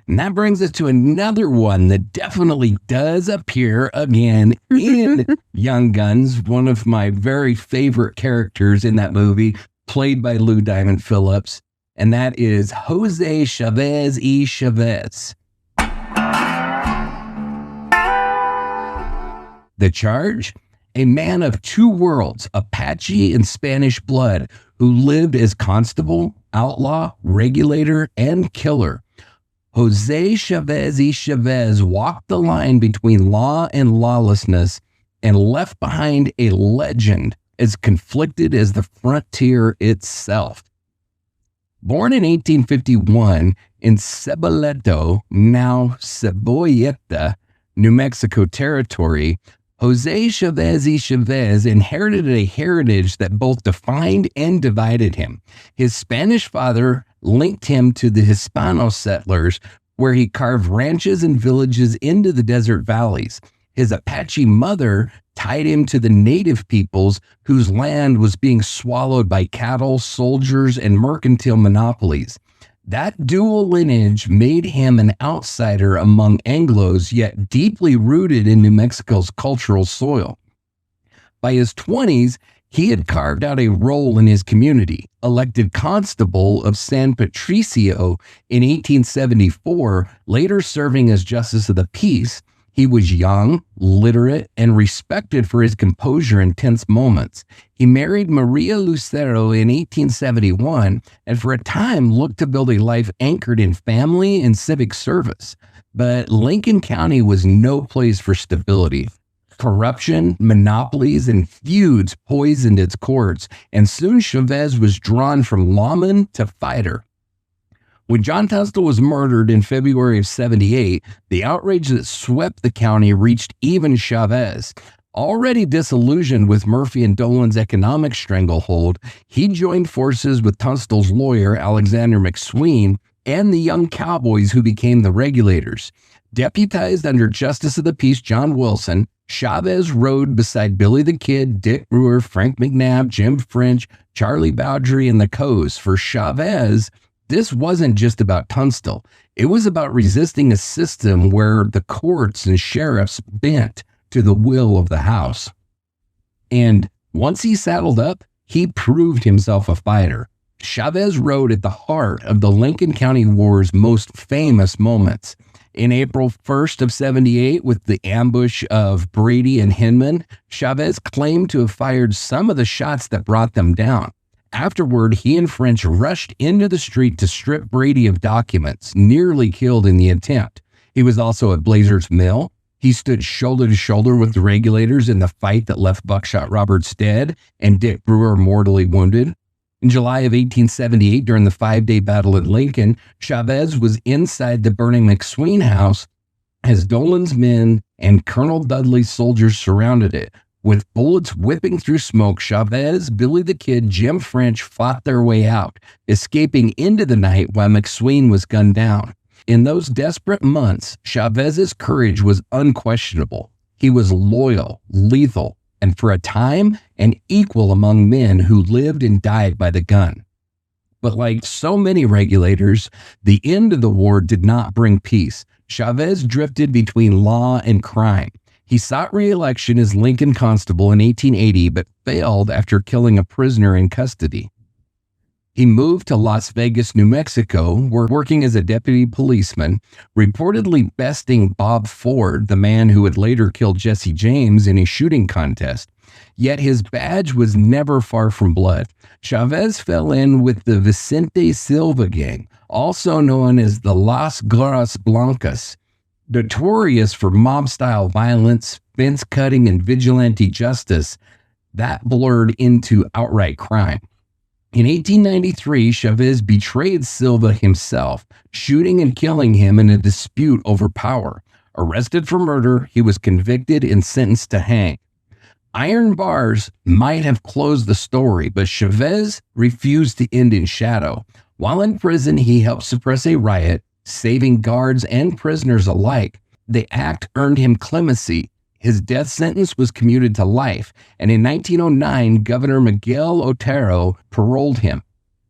And that brings us to another one that definitely does appear again in Young Guns, one of my very favorite characters in that movie, played by Lou Diamond Phillips, and that is Jose Chavez y Chavez. The charge? A man of 2 worlds, Apache and Spanish blood, who lived as constable, outlaw, regulator, and killer. Jose Chavez y Chavez walked the line between law and lawlessness and left behind a legend as conflicted as the frontier itself. Born in 1851 in Ceboleto, now Cebolleta, New Mexico Territory, Jose Chavez y Chavez inherited a heritage that both defined and divided him. His Spanish father linked him to the Hispano settlers, where he carved ranches and villages into the desert valleys. His Apache mother tied him to the native peoples whose land was being swallowed by cattle, soldiers, and mercantile monopolies. That dual lineage made him an outsider among Anglos, yet deeply rooted in New Mexico's cultural soil. By his 20s, he had carved out a role in his community. Elected constable of San Patricio in 1874, later serving as justice of the peace, he was young, literate, and respected for his composure in tense moments. He married Maria Lucero in 1871 and for a time looked to build a life anchored in family and civic service. But Lincoln County was no place for stability. Corruption, monopolies, and feuds poisoned its courts, and soon Chavez was drawn from lawman to fighter. When John Tunstall was murdered in February of 78, the outrage that swept the county reached even Chavez. Already disillusioned with Murphy and Dolan's economic stranglehold, he joined forces with Tunstall's lawyer, Alexander McSween, and the young cowboys who became the Regulators. Deputized under Justice of the Peace John Wilson, Chavez rode beside Billy the Kid, Dick Brewer, Frank McNabb, Jim French, Charlie Bowdry, and the Coes. For Chavez, this wasn't just about Tunstall. It was about resisting a system where the courts and sheriffs bent to the will of the House. And once he saddled up, he proved himself a fighter. Chavez rode at the heart of the Lincoln County War's most famous moments. In April 1st of 78, with the ambush of Brady and Hinman, Chavez claimed to have fired some of the shots that brought them down. Afterward, he and French rushed into the street to strip Brady of documents, nearly killed in the attempt. He was also at Blazer's Mill. He stood shoulder to shoulder with the Regulators in the fight that left Buckshot Roberts dead and Dick Brewer mortally wounded. In July of 1878, during the 5-day battle at Lincoln, Chavez was inside the burning McSween house as Dolan's men and Colonel Dudley's soldiers surrounded it. With bullets whipping through smoke, Chavez, Billy the Kid, Jim French fought their way out, escaping into the night while McSween was gunned down. In those desperate months, Chavez's courage was unquestionable. He was loyal, lethal, and for a time, an equal among men who lived and died by the gun. But like so many Regulators, the end of the war did not bring peace. Chavez drifted between law and crime. He sought re-election as Lincoln Constable in 1880, but failed after killing a prisoner in custody. He moved to Las Vegas, New Mexico, working as a deputy policeman, reportedly besting Bob Ford, the man who would later kill Jesse James in a shooting contest. Yet his badge was never far from blood. Chavez fell in with the Vicente Silva gang, also known as the Las Garras Blancas. Notorious for mob-style violence, fence-cutting, and vigilante justice, that blurred into outright crime. In 1893, Chavez betrayed Silva himself, shooting and killing him in a dispute over power. Arrested for murder, he was convicted and sentenced to hang. Iron bars might have closed the story, but Chavez refused to end in shadow. While in prison, he helped suppress a riot, saving guards and prisoners alike. The act earned him clemency. His death sentence was commuted to life, and in 1909, Governor Miguel Otero paroled him.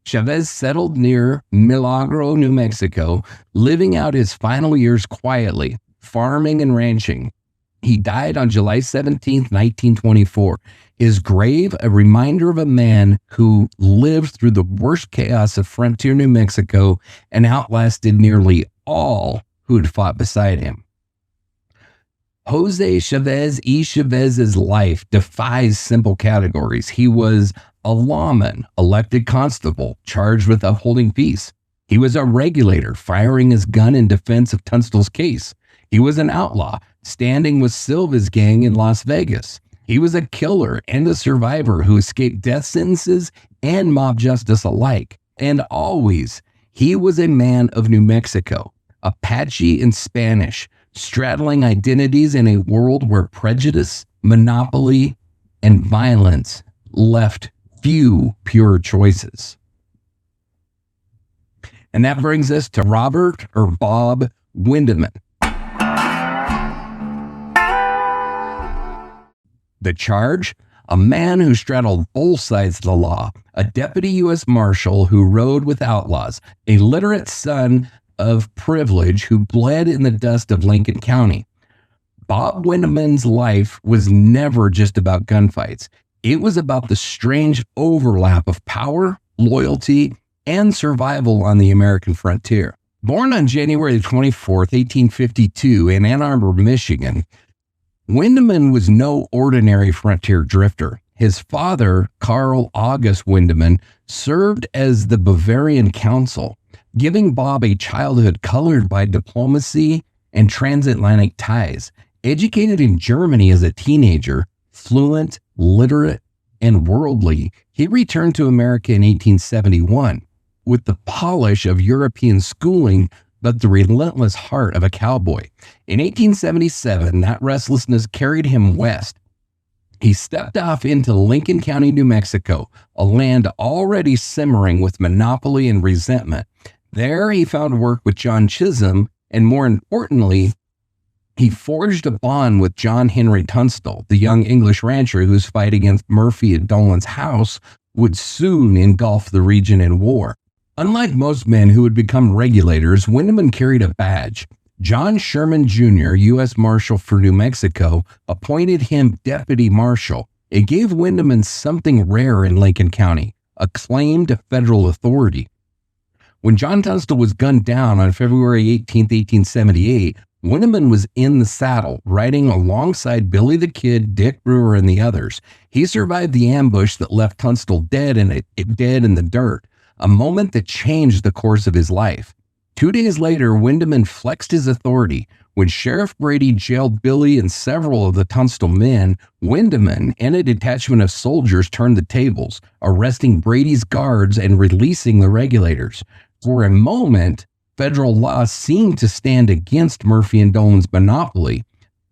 Chavez settled near Milagro, New Mexico, living out his final years quietly, farming and ranching. He died on July 17, 1924. His grave, a reminder of a man who lived through the worst chaos of frontier New Mexico and outlasted nearly all who had fought beside him. Jose Chavez y Chavez's life defies simple categories. He was a lawman, elected constable, charged with upholding peace. He was a regulator, firing his gun in defense of Tunstall's case. He was an outlaw, standing with Silva's gang in Las Vegas. He was a killer and a survivor who escaped death sentences and mob justice alike. And always, he was a man of New Mexico, Apache and Spanish, straddling identities in a world where prejudice, monopoly, and violence left few pure choices. And that brings us to Robert or Bob Windeman. The charge? A man who straddled both sides of the law, a deputy U.S. Marshal who rode with outlaws, a literate son of privilege who bled in the dust of Lincoln County. Bob Windeman's life was never just about gunfights. It was about the strange overlap of power, loyalty, and survival on the American frontier. Born on January 24th, 1852 in Ann Arbor, Michigan, Windeman was no ordinary frontier drifter. His father, Carl August Windeman, served as the Bavarian consul, giving Bob a childhood colored by diplomacy and transatlantic ties. Educated in Germany as a teenager, fluent, literate, and worldly, he returned to America in 1871 with the polish of European schooling, but the relentless heart of a cowboy. In 1877, that restlessness carried him west. He stepped off into Lincoln County, New Mexico, a land already simmering with monopoly and resentment. There he found work with John Chisholm, and more importantly, he forged a bond with John Henry Tunstall, the young English rancher whose fight against Murphy at Dolan's house would soon engulf the region in war. Unlike most men who would become regulators, Windeman carried a badge. John Sherman Jr., U.S. Marshal for New Mexico, appointed him deputy marshal. It gave Windeman something rare in Lincoln County, a claim to federal authority. When John Tunstall was gunned down on February 18, 1878, Windeman was in the saddle, riding alongside Billy the Kid, Dick Brewer, and the others. He survived the ambush that left Tunstall dead in the dirt, a moment that changed the course of his life. 2 days later, Windeman flexed his authority. When Sheriff Brady jailed Billy and several of the Tunstall men, Windeman and a detachment of soldiers turned the tables, arresting Brady's guards and releasing the regulators. For a moment, federal law seemed to stand against Murphy and Dolan's monopoly,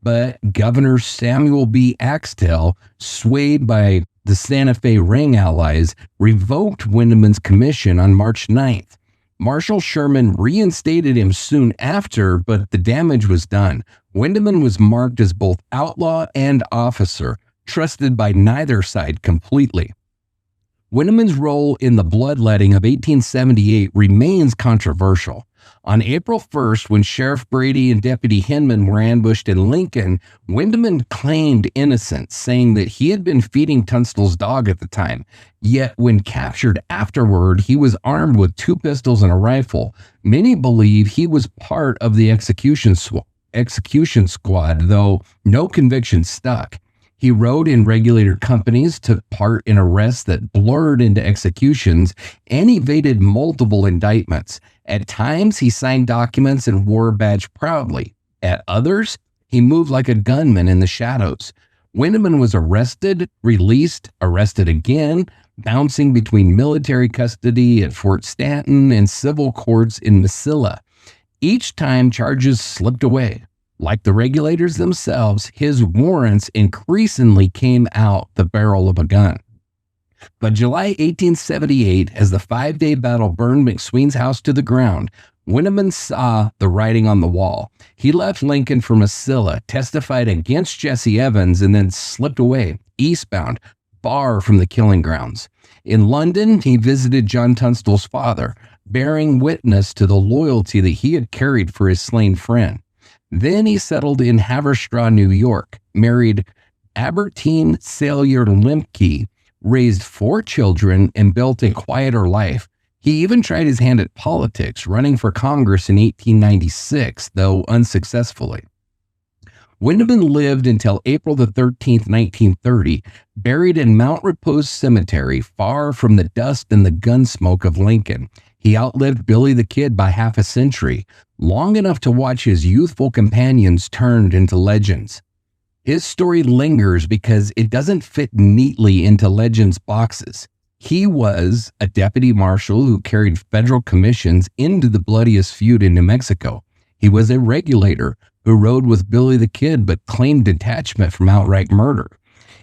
but Governor Samuel B. Axtell, swayed by the Santa Fe Ring allies, revoked Windeman's commission on March 9th. Marshal Sherman reinstated him soon after, but the damage was done. Windeman was marked as both outlaw and officer, trusted by neither side completely. Windeman's role in the bloodletting of 1878 remains controversial. On April 1st, when Sheriff Brady and Deputy Hinman were ambushed in Lincoln, Windeman claimed innocence, saying that he had been feeding Tunstall's dog at the time. Yet, when captured afterward, he was armed with 2 pistols and a rifle. Many believe he was part of the execution squad, though no conviction stuck. He rode in regulator companies, took part in arrests that blurred into executions, and evaded multiple indictments. At times, he signed documents and wore a badge proudly. At others, he moved like a gunman in the shadows. Windeman was arrested, released, arrested again, bouncing between military custody at Fort Stanton and civil courts in Mesilla. Each time, charges slipped away. Like the regulators themselves, his warrants increasingly came out the barrel of a gun. By July 1878, as the 5-day battle burned McSween's house to the ground, Windeman saw the writing on the wall. He left Lincoln for Mesilla, testified against Jesse Evans, and then slipped away, eastbound, far from the killing grounds. In London, he visited John Tunstall's father, bearing witness to the loyalty that he had carried for his slain friend. Then he settled in Haverstraw, New York, married Albertine Salyer Lemke, raised 4 children, and built a quieter life. He even tried his hand at politics, running for Congress in 1896, though unsuccessfully. Windeman lived until April the 13th, 1930, buried in Mount Repose Cemetery, far from the dust and the gun smoke of Lincoln. He outlived Billy the Kid by half a century, long enough to watch his youthful companions turned into legends. His story lingers because it doesn't fit neatly into legends boxes. He was a deputy marshal who carried federal commissions into the bloodiest feud in New Mexico. He was a regulator who rode with Billy the Kid but claimed detachment from outright murder.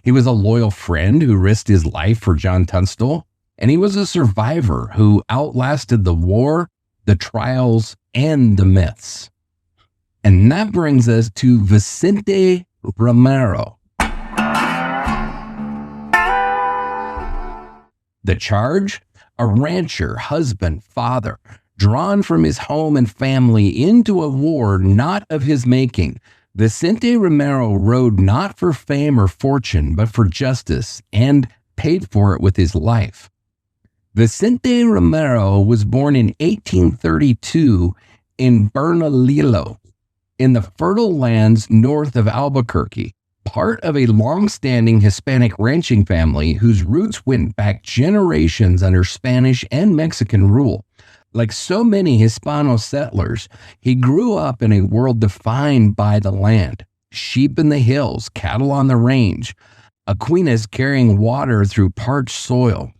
He was a loyal friend who risked his life for John Tunstall. And he was a survivor who outlasted the war, the trials, and the myths. And that brings us to Vicente Romero. The charge? A rancher, husband, father, drawn from his home and family into a war not of his making. Vicente Romero rode not for fame or fortune, but for justice, and paid for it with his life. Vicente Romero was born in 1832 in Bernalillo, in the fertile lands north of Albuquerque, part of a long-standing Hispanic ranching family whose roots went back generations under Spanish and Mexican rule. Like so many Hispano settlers, he grew up in a world defined by the land, sheep in the hills, cattle on the range, Aquinas carrying water through parched soil.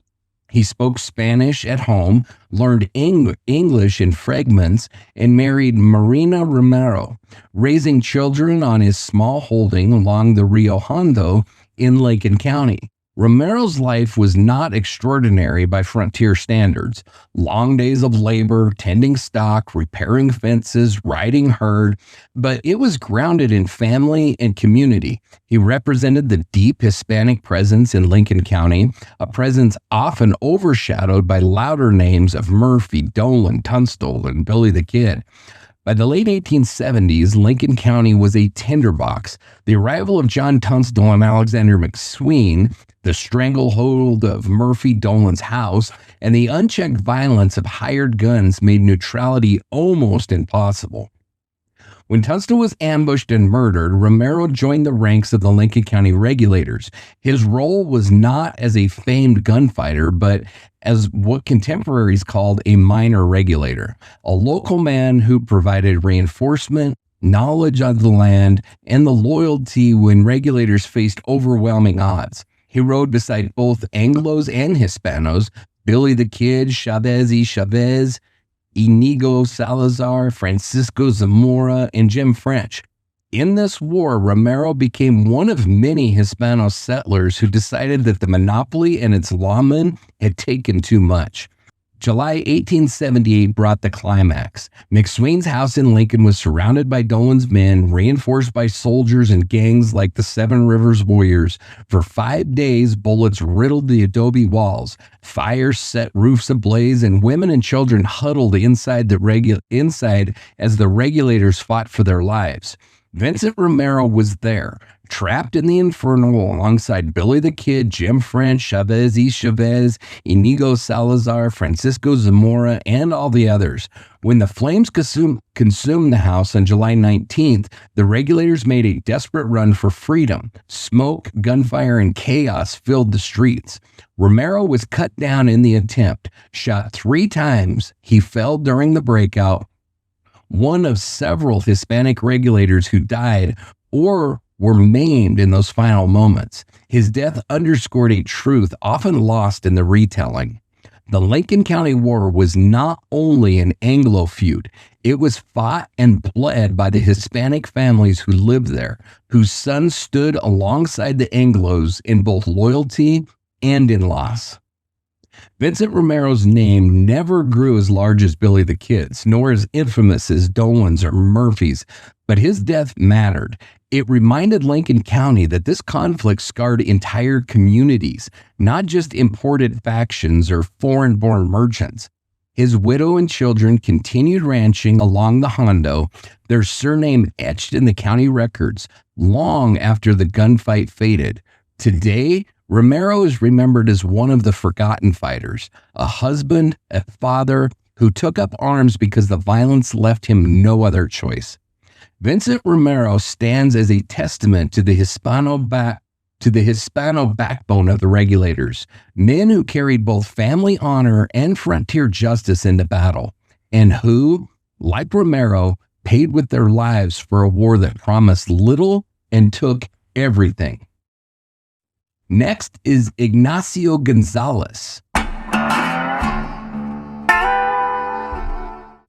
He spoke Spanish at home, learned English in fragments, and married Marina Romero, raising children on his small holding along the Rio Hondo in Lincoln County. Romero's life was not extraordinary by frontier standards. Long days of labor, tending stock, repairing fences, riding herd, but it was grounded in family and community. He represented the deep Hispanic presence in Lincoln County, a presence often overshadowed by louder names of Murphy, Dolan, Tunstall, and Billy the Kid. By the late 1870s, Lincoln County was a tinderbox. The arrival of John Tunstall and Alexander McSween, the stranglehold of Murphy Dolan's house, and the unchecked violence of hired guns made neutrality almost impossible. When Tunstall was ambushed and murdered, Romero joined the ranks of the Lincoln County Regulators. His role was not as a famed gunfighter, but as what contemporaries called a minor regulator, a local man who provided reinforcement, knowledge of the land, and the loyalty when regulators faced overwhelming odds. He rode beside both Anglos and Hispanos, Billy the Kid, Chavez y Chavez, Yginio Salazar, Francisco Zamora, and Jim French. In this war, Romero became one of many Hispano settlers who decided that the monopoly and its lawmen had taken too much. July 1878 brought the climax. McSween's house in Lincoln was surrounded by Dolan's men, reinforced by soldiers and gangs like the Seven Rivers Warriors. For 5 days, bullets riddled the adobe walls. Fires set roofs ablaze, and women and children huddled inside as the regulators fought for their lives. Vincent Romero was there, trapped in the inferno alongside Billy the Kid, Jim French, Chavez y Chavez, Yginio Salazar, Francisco Zamora, and all the others. When the flames consumed the house on July 19th, the regulators made a desperate run for freedom. Smoke, gunfire, and chaos filled the streets. Romero was cut down in the attempt. Shot 3 times, he fell during the breakout. One of several Hispanic regulators who died or were maimed in those final moments. His death underscored a truth often lost in the retelling. The Lincoln County War was not only an Anglo feud, it was fought and bled by the Hispanic families who lived there, whose sons stood alongside the Anglos in both loyalty and in loss. Vincent Romero's name never grew as large as Billy the Kid's, nor as infamous as Dolan's or Murphy's, but his death mattered. It reminded Lincoln County that this conflict scarred entire communities, not just imported factions or foreign-born merchants. His widow and children continued ranching along the Hondo, their surname etched in the county records long after the gunfight faded. Today, Romero is remembered as one of the forgotten fighters, a husband, a father who took up arms because the violence left him no other choice. Vincent Romero stands as a testament to the Hispano backbone of the Regulators, men who carried both family honor and frontier justice into battle, and who, like Romero, paid with their lives for a war that promised little and took everything. Next is Yginio Gonzalez.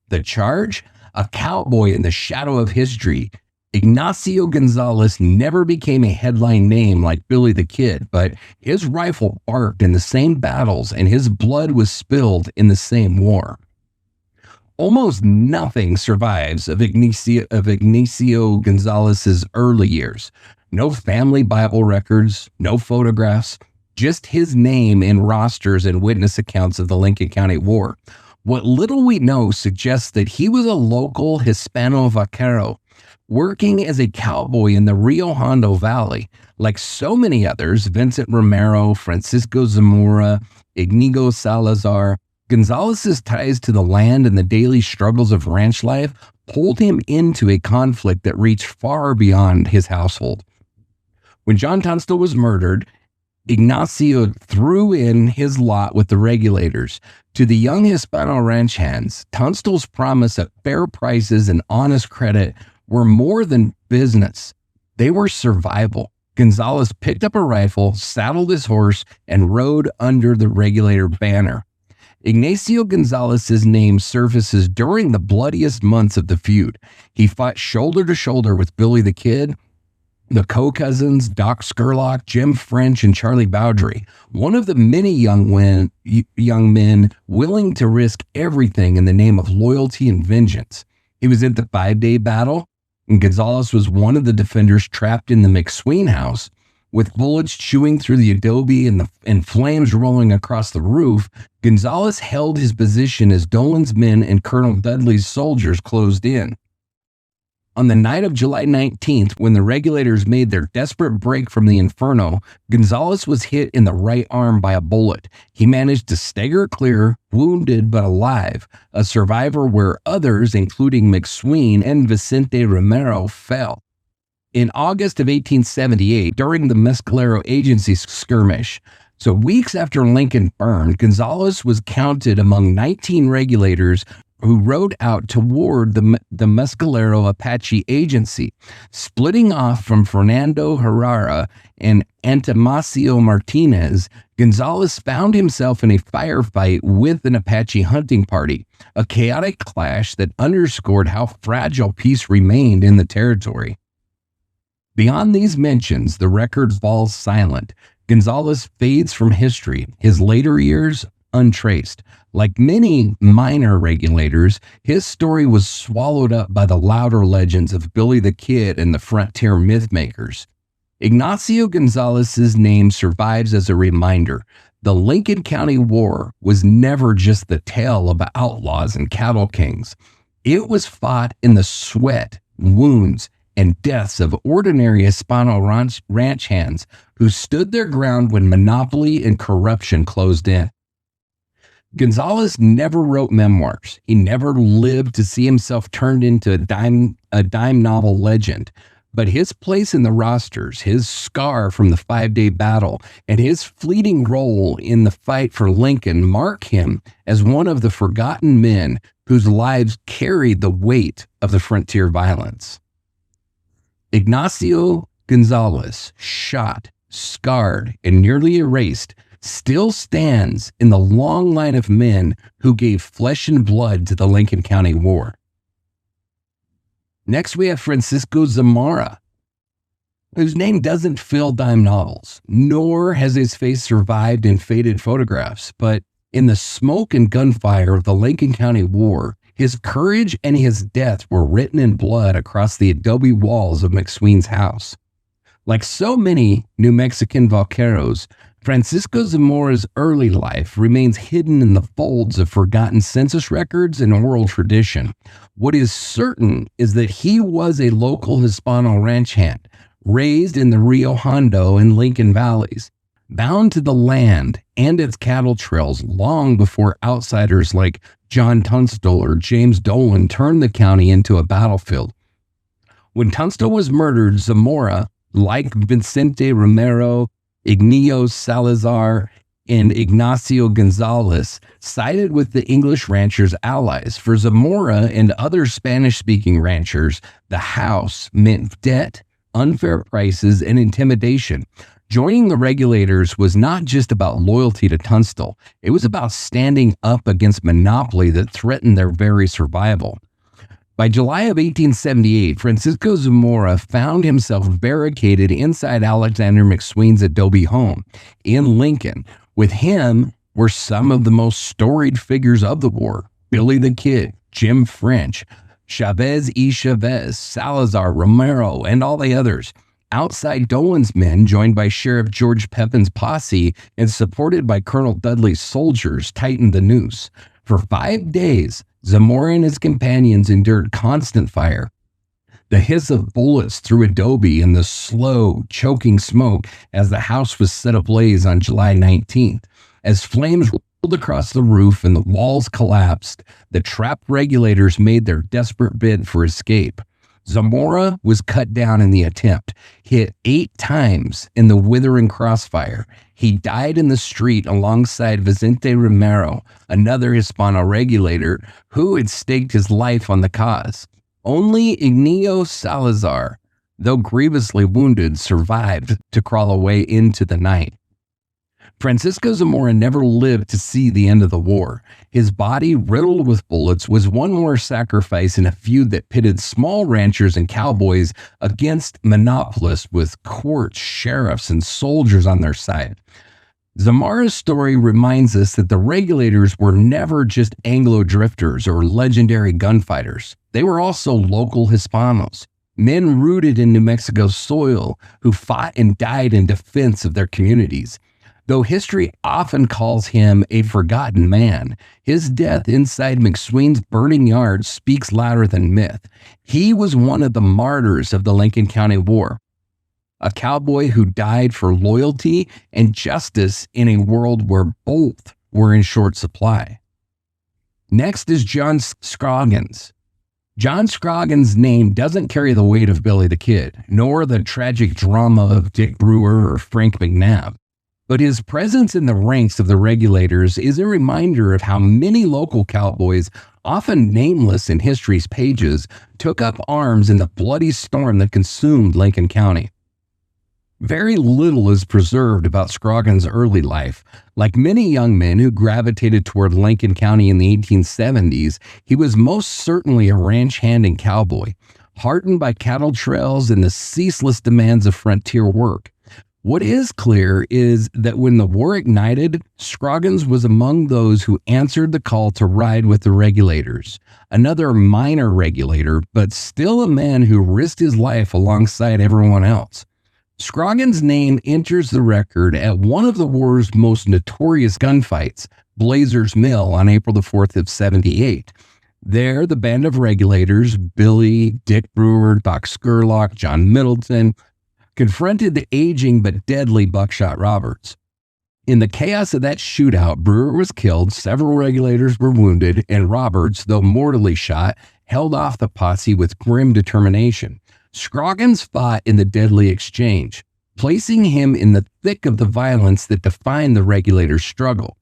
The charge? A cowboy in the shadow of history. Yginio Gonzalez never became a headline name like Billy the Kid, but his rifle barked in the same battles and his blood was spilled in the same war. Almost nothing survives of Yginio Gonzalez's early years. No family Bible records, no photographs, just his name in rosters and witness accounts of the Lincoln County War. What little we know suggests that he was a local Hispano vaquero, working as a cowboy in the Rio Hondo Valley. Like so many others, Vincent Romero, Francisco Zamora, Yginio Salazar, Gonzalez's ties to the land and the daily struggles of ranch life pulled him into a conflict that reached far beyond his household. When John Tunstall was murdered, Yginio threw in his lot with the Regulators. To the young Hispano ranch hands, Tunstall's promise of fair prices and honest credit were more than business. They were survival. Gonzalez picked up a rifle, saddled his horse, and rode under the Regulator banner. Yginio Gonzalez's name surfaces during the bloodiest months of the feud. He fought shoulder to shoulder with Billy the Kid, the Coe cousins, Doc Scurlock, Jim French, and Charlie Bowdry, one of the many young men willing to risk everything in the name of loyalty and vengeance. He was at the 5-day battle, and Gonzalez was one of the defenders trapped in the McSween house. With bullets chewing through the adobe and flames rolling across the roof, Gonzalez held his position as Dolan's men and Colonel Dudley's soldiers closed in. On the night of July 19th, when the Regulators made their desperate break from the Inferno, Gonzalez was hit in the right arm by a bullet. He managed to stagger clear, wounded but alive, a survivor where others, including McSween and Vicente Romero, fell. In August of 1878, during the Mescalero Agency skirmish, so weeks after Lincoln burned, Gonzalez was counted among 19 Regulators who rode out toward the Mescalero Apache Agency. Splitting off from Fernando Herrera and Antimacio Martinez, Gonzalez found himself in a firefight with an Apache hunting party, a chaotic clash that underscored how fragile peace remained in the territory. Beyond these mentions, the record falls silent. Gonzalez fades from history, his later years untraced. Like many minor Regulators, his story was swallowed up by the louder legends of Billy the Kid and the frontier mythmakers. Yginio Gonzalez's name survives as a reminder. The Lincoln County War was never just the tale of outlaws and cattle kings. It was fought in the sweat, wounds, and deaths of ordinary Hispano ranch hands who stood their ground when monopoly and corruption closed in. Gonzalez never wrote memoirs. He never lived to see himself turned into a dime novel legend. But his place in the rosters, his scar from the 5-day battle, and his fleeting role in the fight for Lincoln mark him as one of the forgotten men whose lives carried the weight of the frontier violence. Yginio Gonzalez, shot, scarred, and nearly erased, still stands in the long line of men who gave flesh and blood to the Lincoln County War. Next, we have Francisco Zamora, whose name doesn't fill dime novels, nor has his face survived in faded photographs, but in the smoke and gunfire of the Lincoln County War, his courage and his death were written in blood across the adobe walls of McSween's house. Like so many New Mexican vaqueros, Francisco Zamora's early life remains hidden in the folds of forgotten census records and oral tradition. What is certain is that he was a local Hispano ranch hand, raised in the Rio Hondo and Lincoln valleys, bound to the land and its cattle trails long before outsiders like John Tunstall or James Dolan turned the county into a battlefield. When Tunstall was murdered, Zamora, like Vicente Romero, Yginio Salazar, and Ignacio Gonzalez, sided with the English ranchers' allies. For Zamora and other Spanish-speaking ranchers, the house meant debt, unfair prices, and intimidation. Joining the Regulators was not just about loyalty to Tunstall. It was about standing up against monopoly that threatened their very survival. By July of 1878, Francisco Zamora found himself barricaded inside Alexander McSween's adobe home in Lincoln. With him were some of the most storied figures of the war: Billy the Kid, Jim French, Chavez y Chavez, Salazar, Romero, and all the others. Outside, Dolan's men, joined by Sheriff George Pepin's posse and supported by Colonel Dudley's soldiers, tightened the noose. For 5 days, Zamora and his companions endured constant fire. The hiss of bullets through adobe and the slow, choking smoke as the house was set ablaze on July 19th. As flames rolled across the roof and the walls collapsed, the trapped Regulators made their desperate bid for escape. Zamora was cut down in the attempt, hit 8 times in the withering crossfire. He died in the street alongside Vicente Romero, another Hispano Regulator who had staked his life on the cause. Only Yginio Salazar, though grievously wounded, survived to crawl away into the night. Francisco Zamora never lived to see the end of the war. His body, riddled with bullets, was one more sacrifice in a feud that pitted small ranchers and cowboys against monopolists with courts, sheriffs, and soldiers on their side. Zamora's story reminds us that the Regulators were never just Anglo drifters or legendary gunfighters. They were also local Hispanos, men rooted in New Mexico's soil who fought and died in defense of their communities. Though history often calls him a forgotten man, his death inside McSween's burning yard speaks louder than myth. He was one of the martyrs of the Lincoln County War, a cowboy who died for loyalty and justice in a world where both were in short supply. Next is John Scroggins. John Scroggins' name doesn't carry the weight of Billy the Kid, nor the tragic drama of Dick Brewer or Frank McNabb. But his presence in the ranks of the Regulators is a reminder of how many local cowboys, often nameless in history's pages, took up arms in the bloody storm that consumed Lincoln County. Very little is preserved about Scroggins' early life. Like many young men who gravitated toward Lincoln County in the 1870s, he was most certainly a ranch hand and cowboy, heartened by cattle trails and the ceaseless demands of frontier work. What is clear is that when the war ignited, Scroggins was among those who answered the call to ride with the Regulators, another minor regulator, but still a man who risked his life alongside everyone else. Scroggins' name enters the record at one of the war's most notorious gunfights, Blazer's Mill, on April the 4th of 78. There, the band of Regulators, Billy, Dick Brewer, Doc Scurlock, John Middleton, confronted the aging but deadly Buckshot Roberts. In the chaos of that shootout, Brewer was killed, several Regulators were wounded, and Roberts, though mortally shot, held off the posse with grim determination. Scroggins fought in the deadly exchange, placing him in the thick of the violence that defined the Regulators' struggle.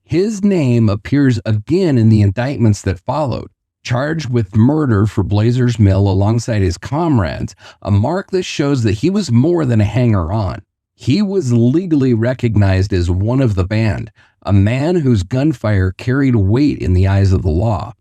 His name appears again in the indictments that followed, charged with murder for Blazer's Mill alongside his comrades, a mark that shows that he was more than a hanger-on. He was legally recognized as one of the band, a man whose gunfire carried weight in the eyes of the law.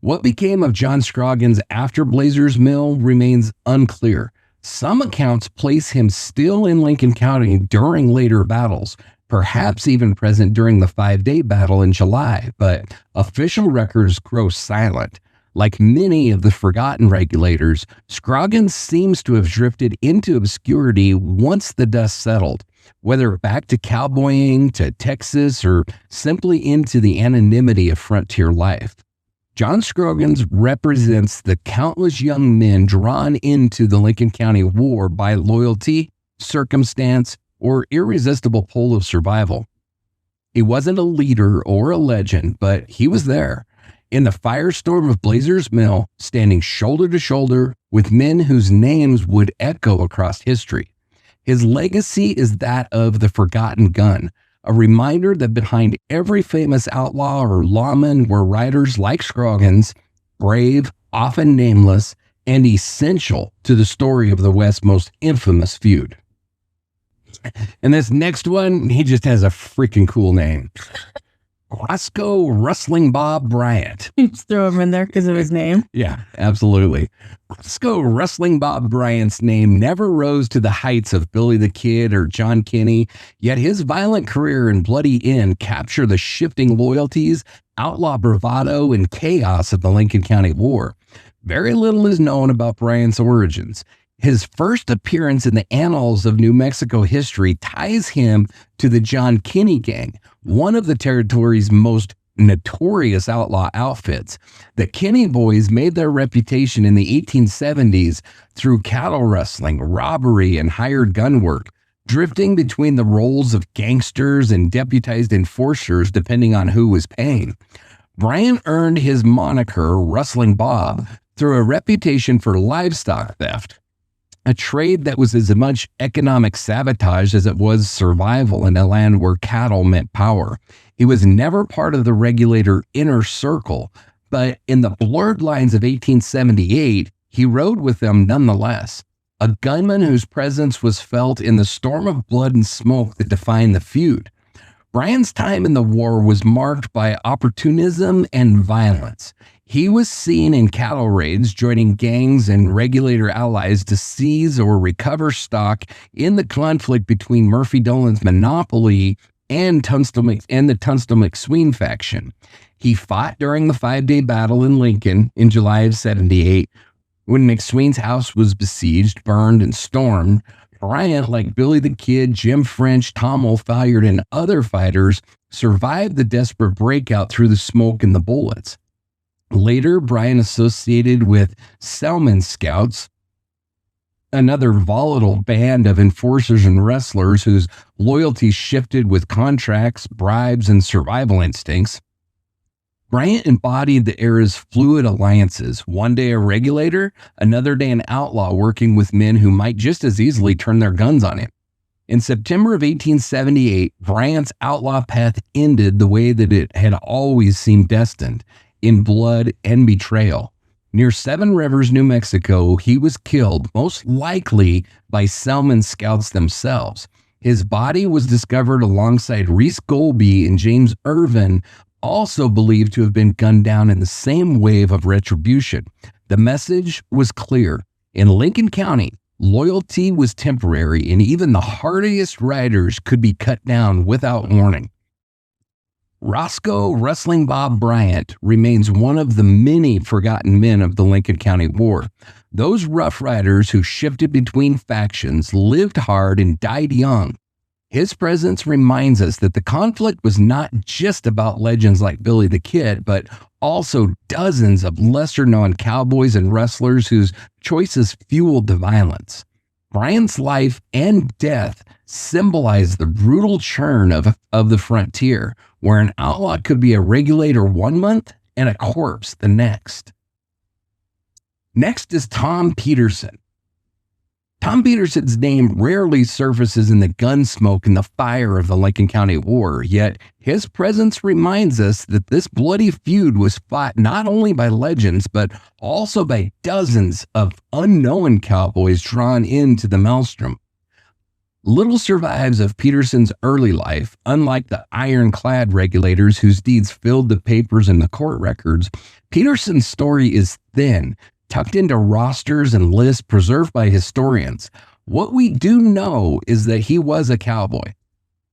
What became of John Scroggins after Blazer's Mill remains unclear. Some accounts place him still in Lincoln County during later battles, perhaps even present during the 5-day battle in July, but official records grow silent. Like many of the forgotten Regulators, Scroggins seems to have drifted into obscurity once the dust settled, whether back to cowboying, to Texas, or simply into the anonymity of frontier life. John Scroggins represents the countless young men drawn into the Lincoln County War by loyalty, circumstance, or irresistible pull of survival. He wasn't a leader or a legend, but he was there. in the firestorm of Blazers Mill, standing shoulder to shoulder with men whose names would echo across history. His legacy is that of the forgotten gun, a reminder that behind every famous outlaw or lawman were riders like Scroggins, brave, often nameless, and essential to the story of the West's most infamous feud. And this next one, he just has a freaking cool name. Roscoe Rustling Bob Bryant. You just throw him in there because of his name. Yeah, absolutely. Roscoe Rustling Bob Bryant's name never rose to the heights of Billy the Kid or John Kinney, yet his violent career and bloody end capture the shifting loyalties, outlaw bravado, and chaos of the Lincoln County War. Very little is known about Bryant's origins. His first appearance in the annals of New Mexico history ties him to the John Kinney Gang, one of the territory's most notorious outlaw outfits. The Kinney boys made their reputation in the 1870s through cattle rustling, robbery, and hired gun work, drifting between the roles of gangsters and deputized enforcers depending on who was paying. Bryant earned his moniker, Rustling Bob, through a reputation for livestock theft, a trade that was as much economic sabotage as it was survival in a land where cattle meant power. He was never part of the Regulator inner circle, but in the blurred lines of 1878, he rode with them nonetheless. A gunman whose presence was felt in the storm of blood and smoke that defined the feud. Bryant's time in the war was marked by opportunism and violence. He was seen in cattle raids, joining gangs and Regulator allies to seize or recover stock in the conflict between Murphy Dolan's monopoly and the Tunstall McSween faction. He fought during the 5-day battle in Lincoln in July of 78, when McSween's house was besieged, burned, and stormed. Bryant, like Billy the Kid, Jim French, Tom O'Fallard, and other fighters, survived the desperate breakout through the smoke and the bullets. Later, Bryant associated with Selman Scouts, another volatile band of enforcers and wrestlers whose loyalties shifted with contracts, bribes, and survival instincts. Bryant embodied the era's fluid alliances, one day a regulator, another day an outlaw working with men who might just as easily turn their guns on him. In September of 1878, Bryant's outlaw path ended the way that it had always seemed destined, in blood and betrayal. Near Seven Rivers, New Mexico, he was killed, most likely by Selman Scouts themselves. His body was discovered alongside Reese Golby and James Irvin, also believed to have been gunned down in the same wave of retribution. The message was clear. In Lincoln County, loyalty was temporary, and even the hardiest riders could be cut down without warning. Roscoe Rustling Bob Bryant remains one of the many forgotten men of the Lincoln County War. Those Rough Riders who shifted between factions, lived hard, and died young. His presence reminds us that the conflict was not just about legends like Billy the Kid, but also dozens of lesser-known cowboys and wrestlers whose choices fueled the violence. Bryant's life and death symbolize the brutal churn of the frontier, where an outlaw could be a regulator 1 month and a corpse the next. Next is Tom Peterson. Tom Peterson's name rarely surfaces in the gunsmoke and the fire of the Lincoln County War, yet his presence reminds us that this bloody feud was fought not only by legends, but also by dozens of unknown cowboys drawn into the maelstrom. Little survives of Peterson's early life. Unlike the ironclad regulators whose deeds filled the papers and the court records, Peterson's story is thin, tucked into rosters and lists preserved by historians. What we do know is that he was a cowboy,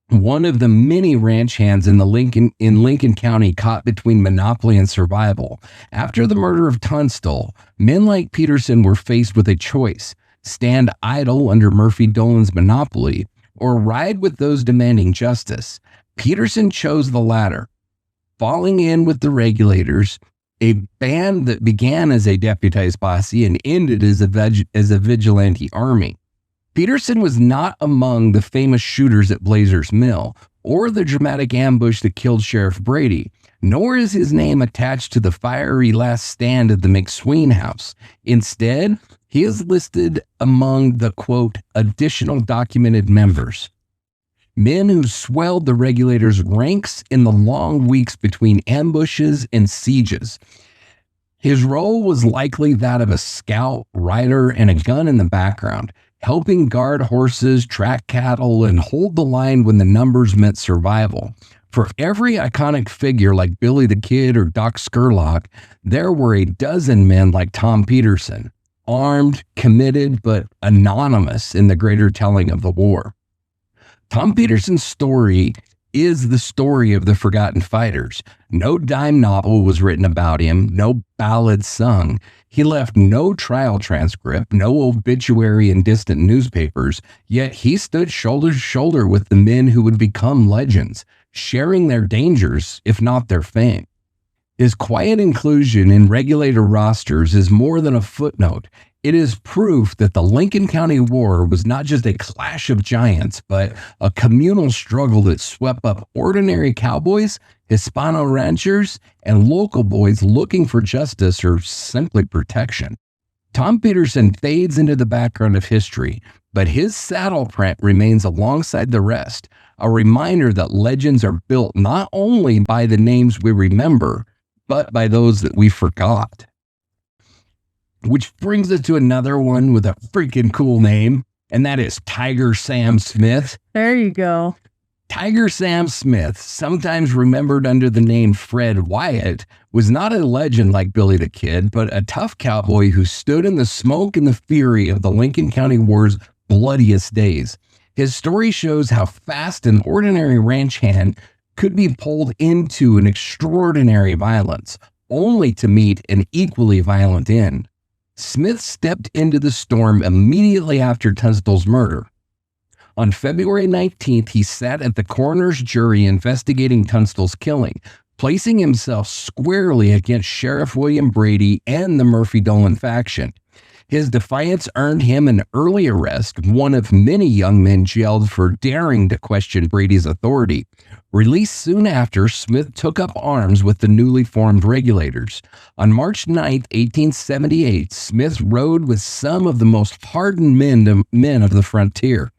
one of the many ranch hands in Lincoln County caught between monopoly and survival. After the murder of Tunstall, men like Peterson were faced with a choice: stand idle under Murphy Dolan's monopoly, or ride with those demanding justice. Peterson chose the latter, falling in with the Regulators, a band that began as a deputized posse and ended as a vigilante army. Peterson was not among the famous shooters at Blazers Mill or the dramatic ambush that killed Sheriff Brady. nor is his name attached to the fiery last stand at the McSween house. Instead, he is listed among the, quote, additional documented members. Men who swelled the Regulators' ranks in the long weeks between ambushes and sieges. His role was likely that of a scout, rider, and a gun in the background, helping guard horses, track cattle, and hold the line when the numbers meant survival. For every iconic figure like Billy the Kid or Doc Scurlock, there were a dozen men like Tom Peterson, armed, committed, but anonymous in the greater telling of the war. Tom Peterson's story is the story of the forgotten fighters. No dime novel was written about him, no ballad sung. He left no trial transcript, no obituary in distant newspapers, yet he stood shoulder to shoulder with the men who would become legends, sharing their dangers, if not their fame. His quiet inclusion in Regulator rosters is more than a footnote. It is proof that the Lincoln County War was not just a clash of giants, but a communal struggle that swept up ordinary cowboys, Hispano ranchers, and local boys looking for justice or simply protection. Tom Peterson fades into the background of history, but his saddle print remains alongside the rest, a reminder that legends are built not only by the names we remember, but by those that we forgot. Which brings us to another one with a freaking cool name, and that is Tiger Sam Smith. There you go. Tiger Sam Smith, sometimes remembered under the name Fred Wyatt, was not a legend like Billy the Kid, but a tough cowboy who stood in the smoke and the fury of the Lincoln County War's bloodiest days. His story shows how fast an ordinary ranch hand could be pulled into an extraordinary violence, only to meet an equally violent end. Smith stepped into the storm immediately after Tunstall's murder. On February 19th, he sat at the coroner's jury investigating Tunstall's killing, placing himself squarely against Sheriff William Brady and the Murphy-Dolan faction. His defiance earned him an early arrest, one of many young men jailed for daring to question Brady's authority. Released soon after, Smith took up arms with the newly formed Regulators. On March 9, 1878, Smith rode with some of the most hardened men of the frontier.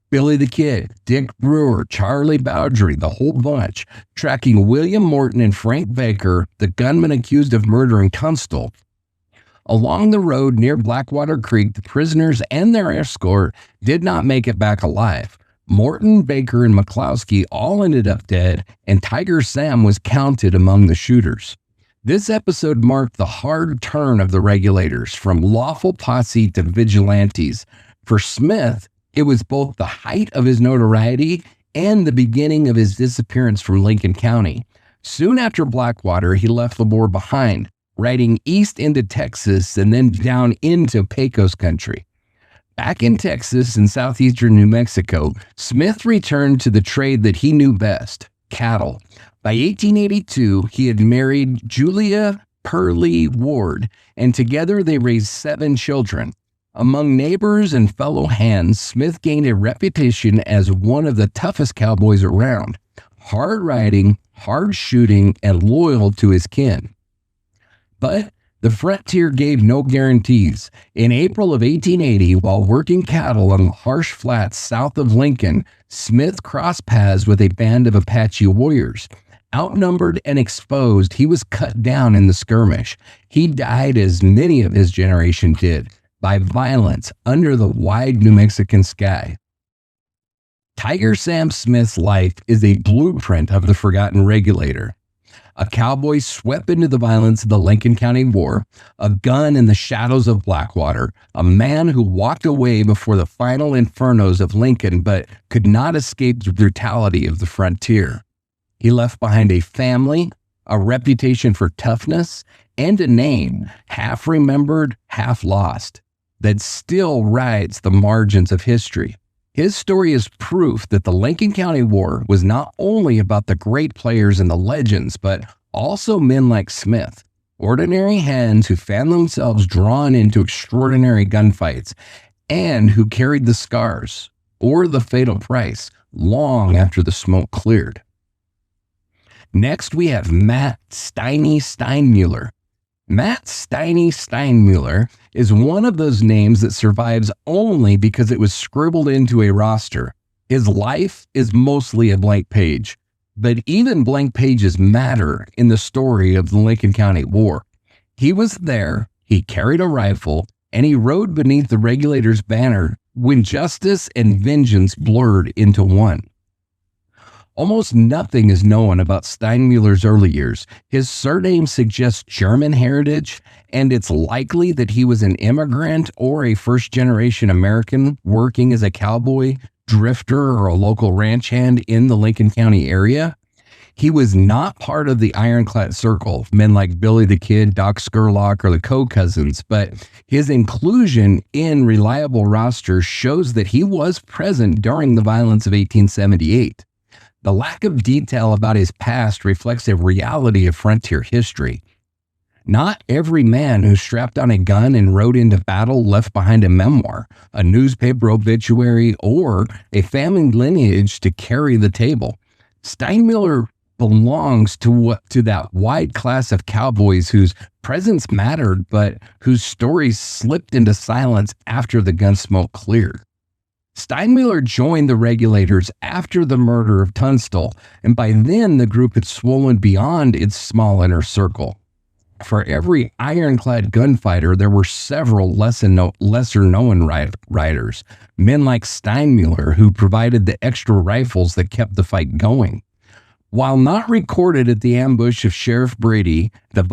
Billy the Kid, Dick Brewer, Charlie Bowdry, the whole bunch, tracking William Morton and Frank Baker, the gunmen accused of murdering Tunstall. Along the road near Blackwater Creek, the prisoners and their escort did not make it back alive. Morton, Baker, and McCloskey all ended up dead, and Tiger Sam was counted among the shooters. This episode marked the hard turn of the Regulators from lawful posse to vigilantes. For Smith, it was both the height of his notoriety and the beginning of his disappearance from Lincoln County. Soon after Blackwater, he left the war behind, riding east into Texas and then down into Pecos country. Back in Texas and southeastern New Mexico, Smith returned to the trade that he knew best, cattle. By 1882, he had married Julia Purley Ward, and together they raised 7 children. Among neighbors and fellow hands, Smith gained a reputation as one of the toughest cowboys around, hard riding, hard shooting, and loyal to his kin. But the frontier gave no guarantees. In April of 1880, while working cattle on the harsh flats south of Lincoln, Smith crossed paths with a band of Apache warriors. Outnumbered and exposed, he was cut down in the skirmish. He died, as many of his generation did, by violence under the wide New Mexican sky. Tiger Sam Smith's life is a blueprint of the forgotten Regulator. A cowboy swept into the violence of the Lincoln County War, a gun in the shadows of Blackwater, a man who walked away before the final infernos of Lincoln but could not escape the brutality of the frontier. He left behind a family, a reputation for toughness, and a name, half remembered, half lost, that still rides the margins of history. His story is proof that the Lincoln County War was not only about the great players and the legends, but also men like Smith, ordinary hands who found themselves drawn into extraordinary gunfights and who carried the scars or the fatal price long after the smoke cleared. Next, we have Matt Steinmuller. Matt Steinmuller is one of those names that survives only because it was scribbled into a roster. His life is mostly a blank page, but even blank pages matter in the story of the Lincoln County War. He was there, he carried a rifle, and he rode beneath the Regulators' banner when justice and vengeance blurred into one. Almost nothing is known about Steinmuller's early years. His surname suggests German heritage, and it's likely that he was an immigrant or a first-generation American working as a cowboy, drifter, or a local ranch hand in the Lincoln County area. He was not part of the ironclad circle, men like Billy the Kid, Doc Scurlock, or the Coe cousins, but his inclusion in reliable rosters shows that he was present during the violence of 1878. The lack of detail about his past reflects a reality of frontier history. Not every man who strapped on a gun and rode into battle left behind a memoir, a newspaper obituary, or a family lineage to carry the table. Steinmuller belongs to that wide class of cowboys whose presence mattered, but whose stories slipped into silence after the gun smoke cleared. Steinmuller joined the Regulators after the murder of Tunstall, and by then the group had swollen beyond its small inner circle. For every ironclad gunfighter, there were several lesser-known riders, men like Steinmuller, who provided the extra rifles that kept the fight going. While not recorded at the ambush of Sheriff Brady, the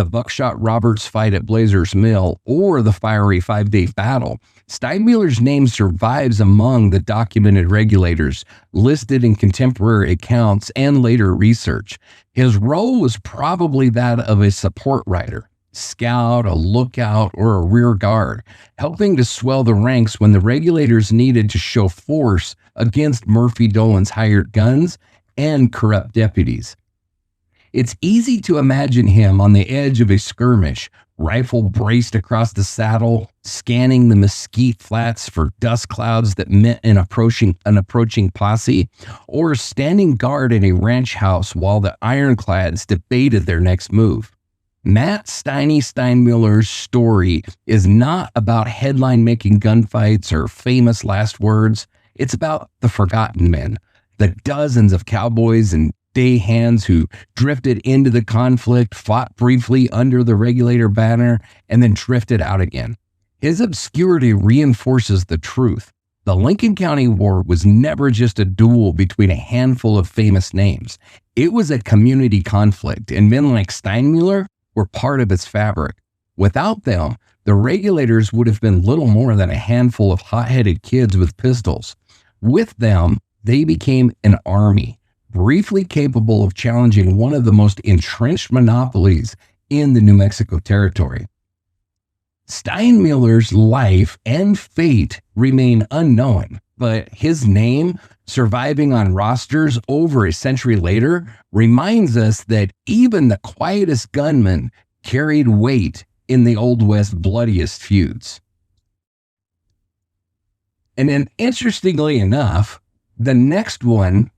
Buckshot Roberts fight at Blazer's Mill, or the fiery 5-day battle, Steinmuller's name survives among the documented Regulators, listed in contemporary accounts and later research. His role was probably that of a support rider, scout, a lookout, or a rear guard, helping to swell the ranks when the Regulators needed to show force against Murphy Dolan's hired guns and corrupt deputies. It's easy to imagine him on the edge of a skirmish, rifle braced across the saddle, scanning the mesquite flats for dust clouds that meant an approaching posse, or standing guard in a ranch house while the ironclads debated their next move. Matt Steinmuller's story is not about headline-making gunfights or famous last words. It's about the forgotten men, the dozens of cowboys and day hands who drifted into the conflict, fought briefly under the Regulator banner, and then drifted out again. His obscurity reinforces the truth. The Lincoln County War was never just a duel between a handful of famous names. It was a community conflict, and men like Steinmuller were part of its fabric. Without them, the Regulators would have been little more than a handful of hot-headed kids with pistols. With them, they became an army, briefly capable of challenging one of the most entrenched monopolies in the New Mexico Territory. Steinmuller's life and fate remain unknown, but his name, surviving on rosters over a century later, reminds us that even the quietest gunman carried weight in the Old West's bloodiest feuds. And then, interestingly enough, the next one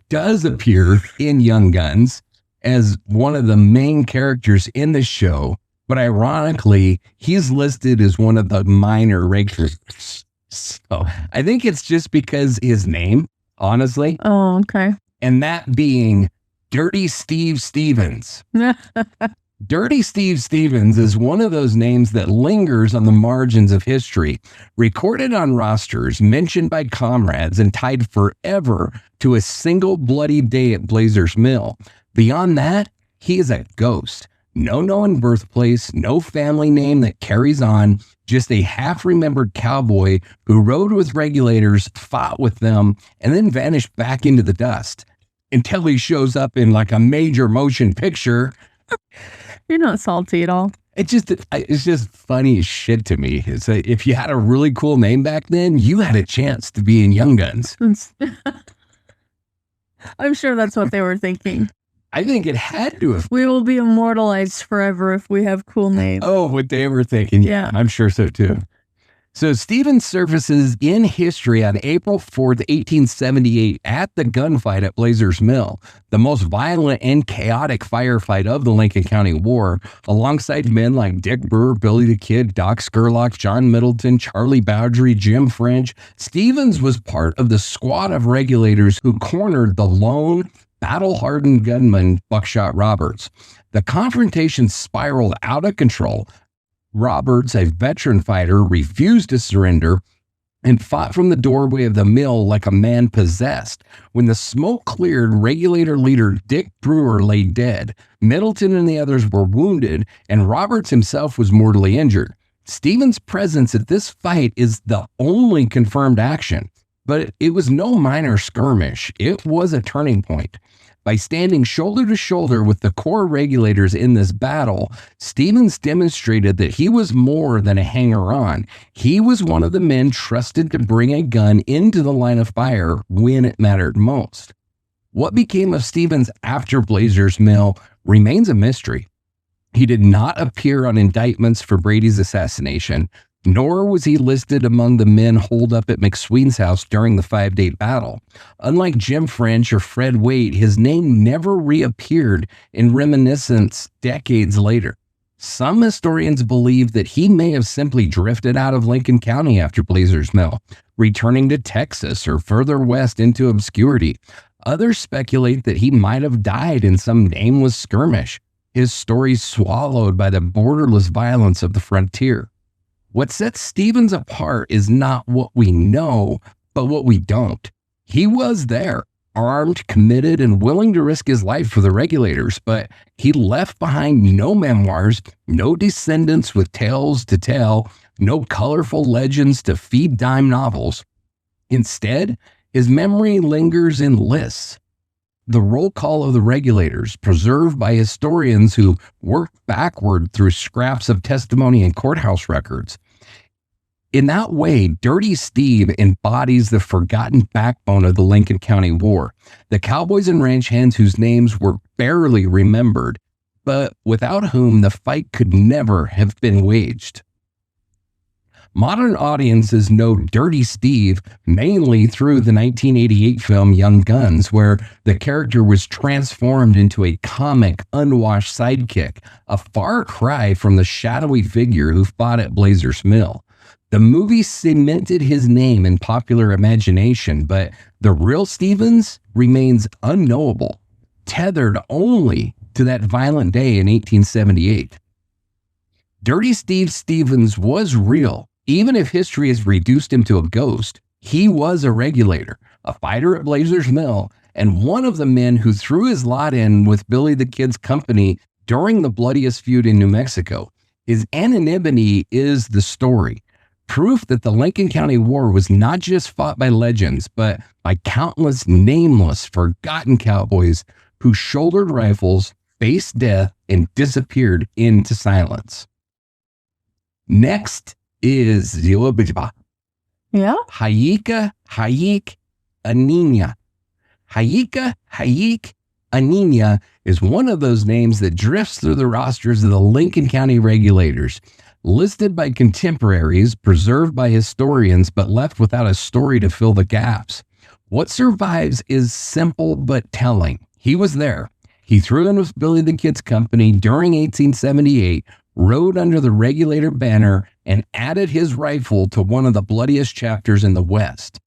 does appear in Young Guns as one of the main characters in the show, but ironically, he's listed as one of the minor Regulators. So I think it's just because his name, honestly. Oh, okay. And that being Dirty Steve Stevens. Dirty Steve Stevens is one of those names that lingers on the margins of history, recorded on rosters, mentioned by comrades, and tied forever to a single bloody day at Blazer's Mill. Beyond that, he is a ghost. No known birthplace, no family name that carries on, just a half-remembered cowboy who rode with Regulators, fought with them, and then vanished back into the dust until he shows up in like a major motion picture. You're not salty at all. It's just funny as shit to me. It's like, if you had a really cool name back then, you had a chance to be in Young Guns. I'm sure that's what they were thinking. I think it had to have. We will be immortalized forever if we have cool names. Oh, what they were thinking. Yeah. I'm sure so too. So Stevens surfaces in history on April 4th, 1878 at the gunfight at Blazers Mill, the most violent and chaotic firefight of the Lincoln County War, alongside men like Dick Brewer, Billy the Kid, Doc Scurlock, John Middleton, Charlie Bowdry, Jim French. Stevens was part of the squad of regulators who cornered the lone, battle-hardened gunman Buckshot Roberts. The confrontation spiraled out of control. Roberts, a veteran fighter, refused to surrender and fought from the doorway of the mill like a man possessed. When the smoke cleared, regulator leader Dick Brewer lay dead. Middleton and the others were wounded, and Roberts himself was mortally injured. Stevens' presence at this fight is the only confirmed action, but it was no minor skirmish. It was a turning point. By standing shoulder to shoulder with the core regulators in this battle, Stevens demonstrated that he was more than a hanger-on. He was one of the men trusted to bring a gun into the line of fire when it mattered most. What became of Stevens after Blazers Mill remains a mystery. He did not appear on indictments for Brady's assassination, nor was he listed among the men holed up at McSween's house during the 5-day battle. Unlike Jim French or Fred Waite, his name never reappeared in reminiscence decades later. Some historians believe that he may have simply drifted out of Lincoln County after Blazers Mill, returning to Texas or further west into obscurity. Others speculate that he might have died in some nameless skirmish, his story swallowed by the borderless violence of the frontier. What sets Stevens apart is not what we know, but what we don't. He was there, armed, committed, and willing to risk his life for the regulators, but he left behind no memoirs, no descendants with tales to tell, no colorful legends to feed dime novels. Instead, his memory lingers in lists. The roll call of the regulators, preserved by historians who worked backward through scraps of testimony and courthouse records. In that way, Dirty Steve embodies the forgotten backbone of the Lincoln County War, the cowboys and ranch hands whose names were barely remembered, but without whom the fight could never have been waged. Modern audiences know Dirty Steve mainly through the 1988 film Young Guns, where the character was transformed into a comic, unwashed sidekick, a far cry from the shadowy figure who fought at Blazers Mill. The movie cemented his name in popular imagination, but the real Stevens remains unknowable, tethered only to that violent day in 1878. Dirty Steve Stevens was real. Even if history has reduced him to a ghost, he was a regulator, a fighter at Blazers Mill, and one of the men who threw his lot in with Billy the Kid's company during the bloodiest feud in New Mexico. His anonymity is the story, proof that the Lincoln County War was not just fought by legends, but by countless nameless, forgotten cowboys who shouldered rifles, faced death, and disappeared into silence. Next is Zilabijba. Yeah? Hayika Hayik Aninia. Hayika Hayik Aninia is one of those names that drifts through the rosters of the Lincoln County regulators, listed by contemporaries, preserved by historians, but left without a story to fill the gaps. What survives is simple but telling. He was there. He threw in with Billy the Kid's company during 1878, rode under the regulator banner, and added his rifle to one of the bloodiest chapters in the West.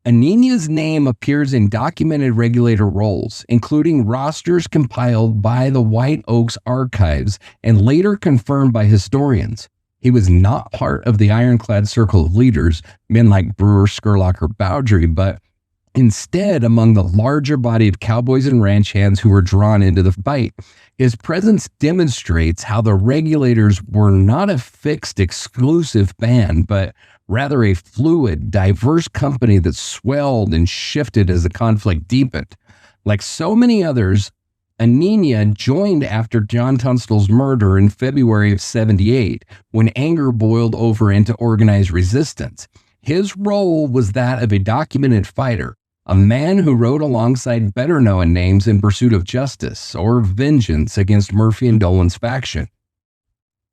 Aninia's name appears in documented regulator rolls, including rosters compiled by the White Oaks Archives and later confirmed by historians. He was not part of the ironclad circle of leaders, men like Brewer, Scurlock, or Bowdry, but instead among the larger body of cowboys and ranch hands who were drawn into the fight. His presence demonstrates how the regulators were not a fixed, exclusive band, but rather a fluid, diverse company that swelled and shifted as the conflict deepened. Like so many others, Aninia joined after John Tunstall's murder in February of '78, when anger boiled over into organized resistance. His role was that of a documented fighter, a man who rode alongside better-known names in pursuit of justice or vengeance against Murphy and Dolan's faction.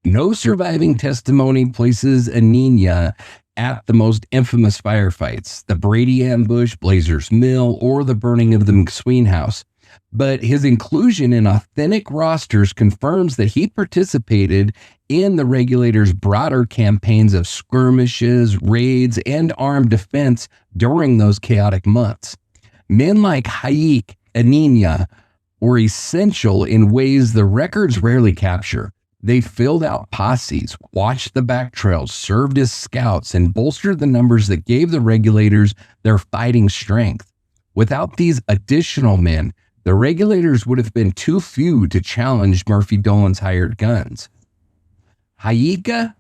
No surviving testimony places Yginio at the most infamous firefights, the Brady ambush, Blazer's Mill, or the burning of the McSween house. But his inclusion in authentic rosters confirms that he participated in the Regulators' broader campaigns of skirmishes, raids, and armed defense during those chaotic months. Men like Yginio were essential in ways the records rarely capture. They filled out posses, watched the back trails, served as scouts, and bolstered the numbers that gave the Regulators their fighting strength. Without these additional men, the Regulators would have been too few to challenge Murphy Dolan's hired guns. Yginio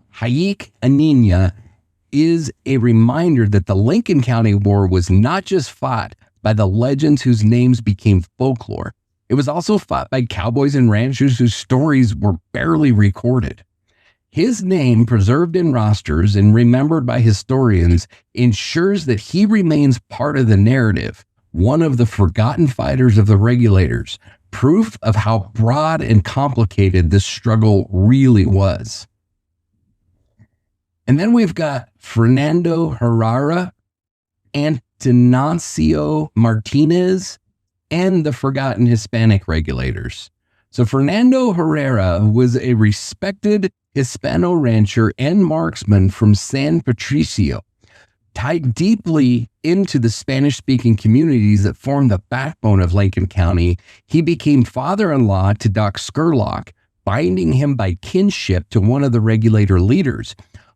is a reminder that the Lincoln County War was not just fought by the legends whose names became folklore. It was also fought by cowboys and ranchers whose stories were barely recorded. His name, preserved in rosters and remembered by historians, ensures that he remains part of the narrative, one of the forgotten fighters of the Regulators, proof of how broad and complicated this struggle really was. And then we've got Fernando Herrera, Antonio Martinez, and the forgotten Hispanic Regulators. So Fernando Herrera was a respected Hispano rancher and marksman from San Patricio, tied deeply into the Spanish-speaking communities that formed the backbone of Lincoln County. He became father-in-law to Doc Scurlock, binding him by kinship to one of the Regulator leaders.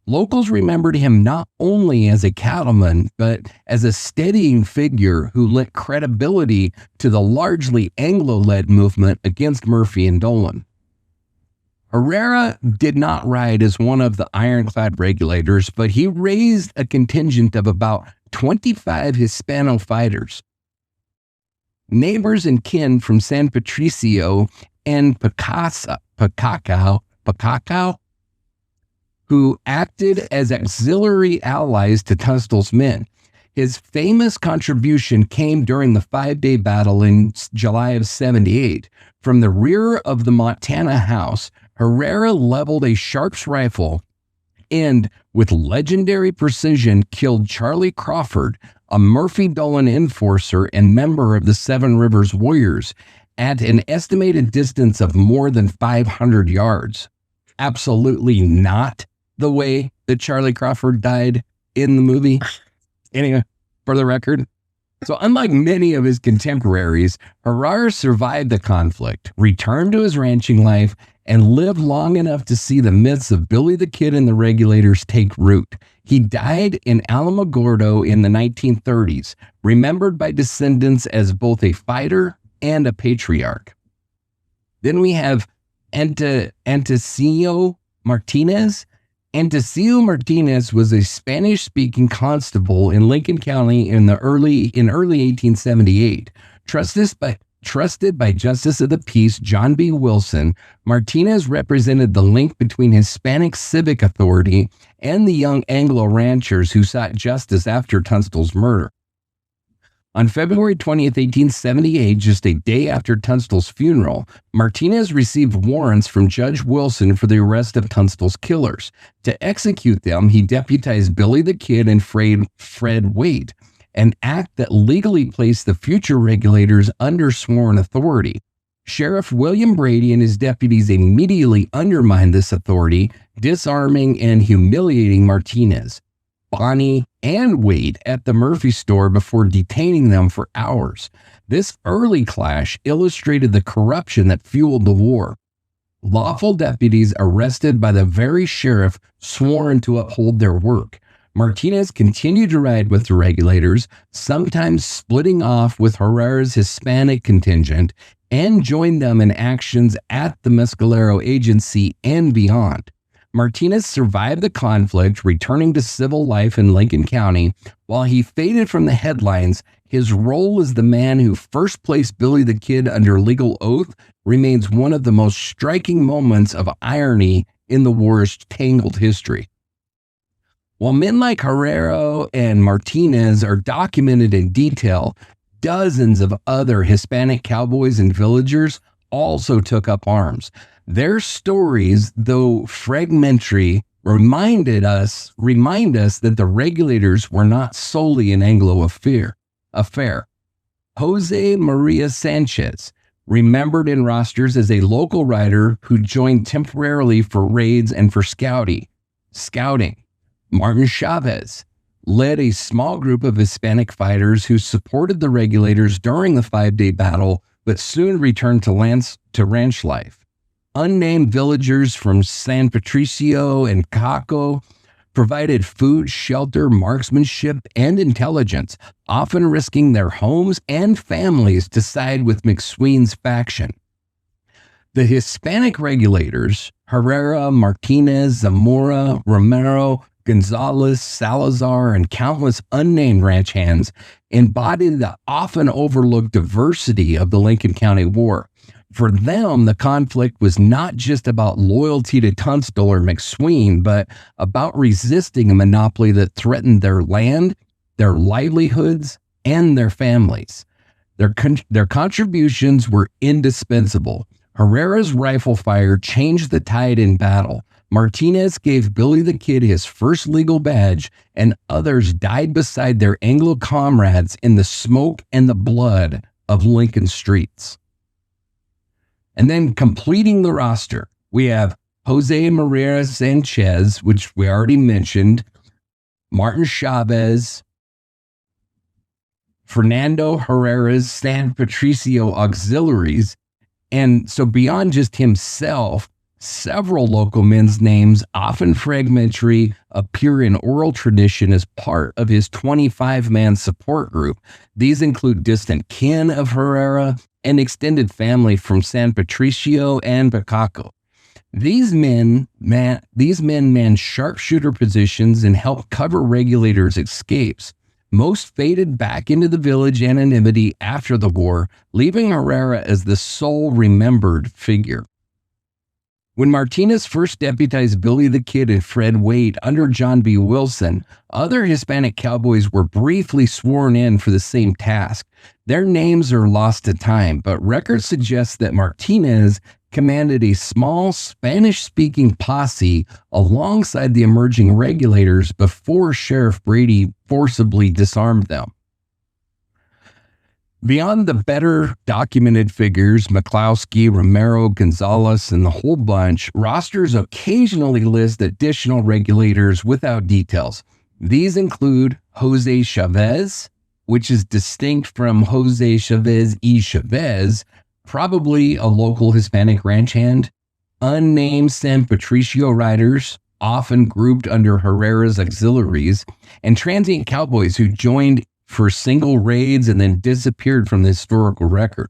Locals remembered him not only as a cattleman, but as a steadying figure who lent credibility to the largely Anglo-led movement against Murphy and Dolan. Herrera did not ride as one of the ironclad Regulators, but he raised a contingent of about 25 Hispano fighters. Neighbors and kin from San Patricio and Pacacao, who acted as auxiliary allies to Tunstall's men. His famous contribution came during the 5-day battle in July of 78. From the rear of the Montana house, Herrera leveled a Sharps rifle and, with legendary precision, killed Charlie Crawford, a Murphy Dolan enforcer and member of the Seven Rivers Warriors, at an estimated distance of more than 500 yards. Absolutely not the way that Charlie Crawford died in the movie. Anyway, for the record. So unlike many of his contemporaries, Herrera survived the conflict, returned to his ranching life, and lived long enough to see the myths of Billy the Kid and the Regulators take root. He died in Alamogordo in the 1930s, remembered by descendants as both a fighter and a patriarch. Then we have Antonio Martinez. Antonio Martinez was a Spanish-speaking constable in Lincoln County in early 1878. Trusted by Justice of the Peace John B. Wilson, Martinez represented the link between Hispanic civic authority and the young Anglo ranchers who sought justice after Tunstall's murder. On February 20th, 1878, just a day after Tunstall's funeral, Martinez received warrants from Judge Wilson for the arrest of Tunstall's killers. To execute them, he deputized Billy the Kid and Fred Waite, an act that legally placed the future Regulators under sworn authority. Sheriff William Brady and his deputies immediately undermined this authority, disarming and humiliating Martinez, Bonnie, and Waite at the Murphy store before detaining them for hours. This early clash illustrated the corruption that fueled the war. Lawful deputies arrested by the very sheriff sworn to uphold their work. Martinez continued to ride with the Regulators, sometimes splitting off with Herrera's Hispanic contingent, and joined them in actions at the Mescalero Agency and beyond. Martinez survived the conflict, returning to civil life in Lincoln County. While he faded from the headlines, his role as the man who first placed Billy the Kid under legal oath remains one of the most striking moments of irony in the war's tangled history. While men like Herrera and Martinez are documented in detail, dozens of other Hispanic cowboys and villagers also took up arms. Their stories, though fragmentary, remind us that the Regulators were not solely an Anglo affair. Jose Maria Sanchez, remembered in rosters as a local rider who joined temporarily for raids and for scouting. Martin Chavez led a small group of Hispanic fighters who supported the Regulators during the 5-day battle, but soon returned to ranch life. Unnamed villagers from San Patricio and Caco provided food, shelter, marksmanship, and intelligence, often risking their homes and families to side with McSween's faction. The Hispanic Regulators, Herrera, Martinez, Zamora, Romero, Gonzalez, Salazar, and countless unnamed ranch hands, embodied the often overlooked diversity of the Lincoln County War. For them, the conflict was not just about loyalty to Tunstall or McSween, but about resisting a monopoly that threatened their land, their livelihoods, and their families. Their contributions were indispensable. Herrera's rifle fire changed the tide in battle. Martinez gave Billy the Kid his first legal badge, and others died beside their Anglo comrades in the smoke and the blood of Lincoln streets. And then completing the roster, we have Jose Maria Sanchez, which we already mentioned, Martin Chavez, Fernando Herrera's San Patricio auxiliaries, and so beyond just himself, several local men's names, often fragmentary, appear in oral tradition as part of his 25-man support group. These include distant kin of Herrera and extended family from San Patricio and Bacaco. These men manned sharpshooter positions and helped cover Regulators' escapes. Most faded back into the village anonymity after the war, leaving Herrera as the sole remembered figure. When Martinez first deputized Billy the Kid and Fred Waite under John B. Wilson, other Hispanic cowboys were briefly sworn in for the same task. Their names are lost to time, but records suggest that Martinez commanded a small Spanish-speaking posse alongside the emerging Regulators before Sheriff Brady forcibly disarmed them. Beyond the better documented figures, McCloskey, Romero, Gonzalez, and the whole bunch, rosters occasionally list additional Regulators without details. These include Jose Chavez, which is distinct from Jose Chavez y Chavez, probably a local Hispanic ranch hand, unnamed San Patricio riders, often grouped under Herrera's auxiliaries, and transient cowboys who joined for single raids and then disappeared from the historical record.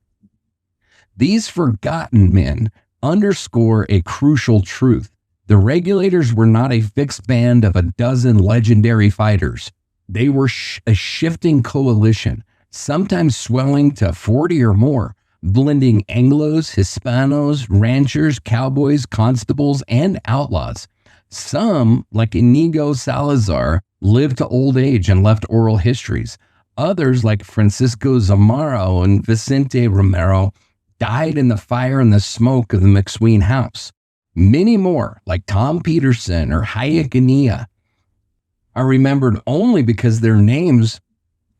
These forgotten men underscore a crucial truth. The Regulators were not a fixed band of a dozen legendary fighters. They were a shifting coalition, sometimes swelling to 40 or more, blending Anglos, Hispanos, ranchers, cowboys, constables, and outlaws. Some, like Yginio Salazar, lived to old age and left oral histories. Others, like Francisco Zamora and Vicente Romero, died in the fire and the smoke of the McSween house. Many more, like Tom Peterson or Yginio, are remembered only because their names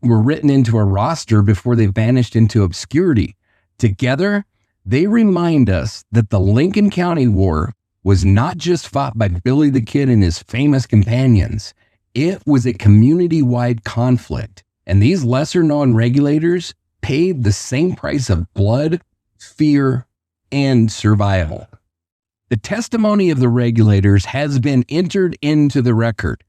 were written into a roster before they vanished into obscurity. Together, they remind us that the Lincoln County War was not just fought by Billy the Kid and his famous companions. It was a community-wide conflict, and these lesser-known Regulators paid the same price of blood, fear, and survival. The testimony of the Regulators has been entered into the record.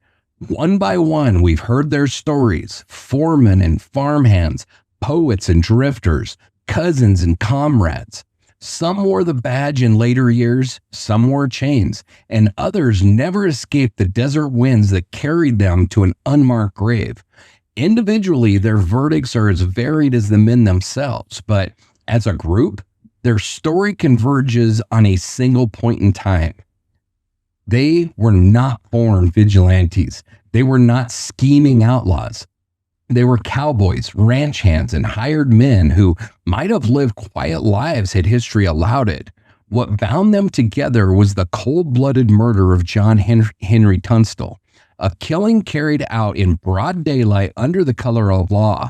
One by one, we've heard their stories: foremen and farmhands, poets and drifters, cousins and comrades. Some wore the badge in later years, some wore chains, and others never escaped the desert winds that carried them to an unmarked grave. Individually, their verdicts are as varied as the men themselves, but as a group, their story converges on a single point in time. They were not born vigilantes. They were not scheming outlaws. They were cowboys, ranch hands, and hired men who might have lived quiet lives had history allowed it. What bound them together was the cold-blooded murder of John Henry Tunstall, a killing carried out in broad daylight under the color of law.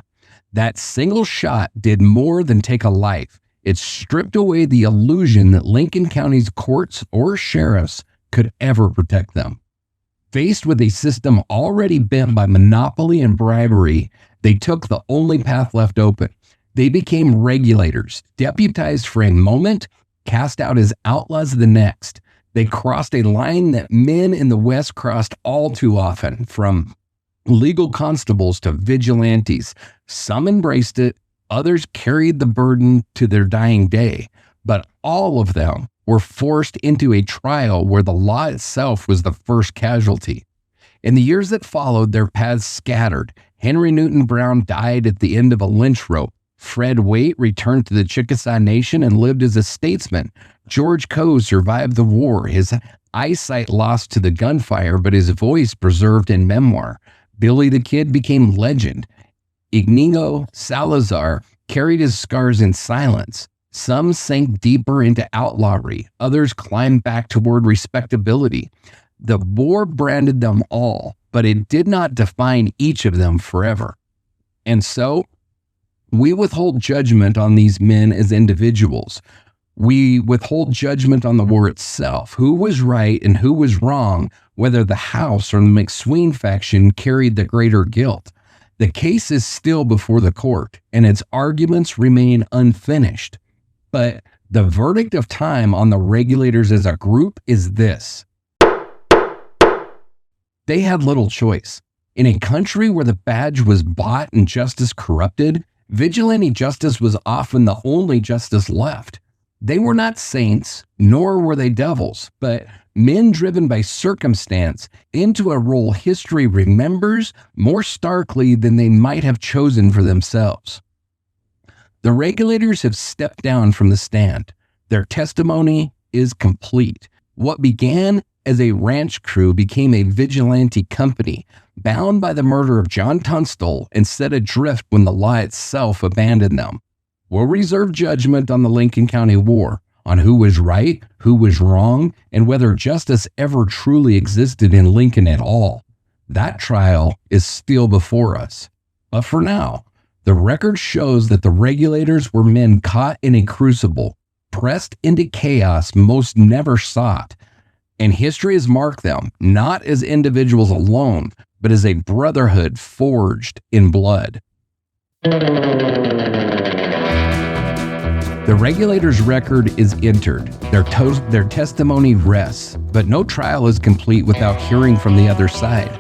That single shot did more than take a life. It stripped away the illusion that Lincoln County's courts or sheriffs could ever protect them. Faced with a system already bent by monopoly and bribery, they took the only path left open. They became regulators, deputized for a moment, cast out as outlaws the next. They crossed a line that men in the West crossed all too often, from legal constables to vigilantes. Some embraced it, others carried the burden to their dying day, but all of them were forced into a trial where the law itself was the first casualty. In the years that followed, their paths scattered. Henry Newton Brown died at the end of a lynch rope. Fred Waite returned to the Chickasaw Nation and lived as a statesman. George Coe survived the war, his eyesight lost to the gunfire, but his voice preserved in memoir. Billy the Kid became legend. Yginio Salazar carried his scars in silence. Some sank deeper into outlawry. Others climbed back toward respectability. The war branded them all, but it did not define each of them forever. And so, we withhold judgment on these men as individuals. We withhold judgment on the war itself, who was right and who was wrong, whether the House or the McSween faction carried the greater guilt. The case is still before the court, and its arguments remain unfinished. But the verdict of time on the Regulators as a group is this. They had little choice. In a country where the badge was bought and justice corrupted, vigilante justice was often the only justice left. They were not saints, nor were they devils, but men driven by circumstance into a role history remembers more starkly than they might have chosen for themselves. The Regulators have stepped down from the stand. Their testimony is complete. What began as a ranch crew became a vigilante company, bound by the murder of John Tunstall and set adrift when the law itself abandoned them. We'll reserve judgment on the Lincoln County War, on who was right, who was wrong, and whether justice ever truly existed in Lincoln at all. That trial is still before us. But for now, the record shows that the Regulators were men caught in a crucible, pressed into chaos most never sought. And history has marked them, not as individuals alone, but as a brotherhood forged in blood. The Regulators' record is entered. Their testimony rests, but no trial is complete without hearing from the other side.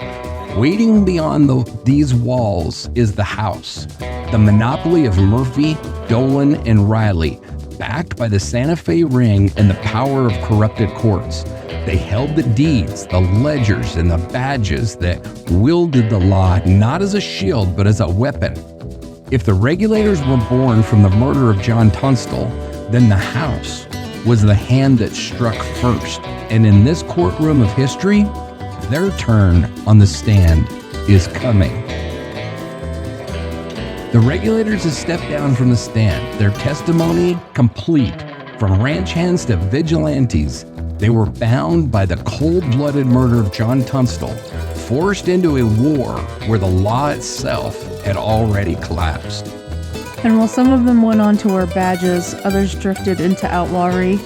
Waiting beyond these walls is the House, the monopoly of Murphy, Dolan, and Riley, backed by the Santa Fe Ring and the power of corrupted courts. They held the deeds, the ledgers, and the badges that wielded the law not as a shield but as a weapon. If the Regulators were born from the murder of John Tunstall, then the House was the hand that struck first. And in this courtroom of history, their turn on the stand is coming. The Regulators have stepped down from the stand, their testimony complete. From ranch hands to vigilantes, they were bound by the cold-blooded murder of John Tunstall, forced into a war where the law itself had already collapsed. And while some of them went on to wear badges, others drifted into outlawry,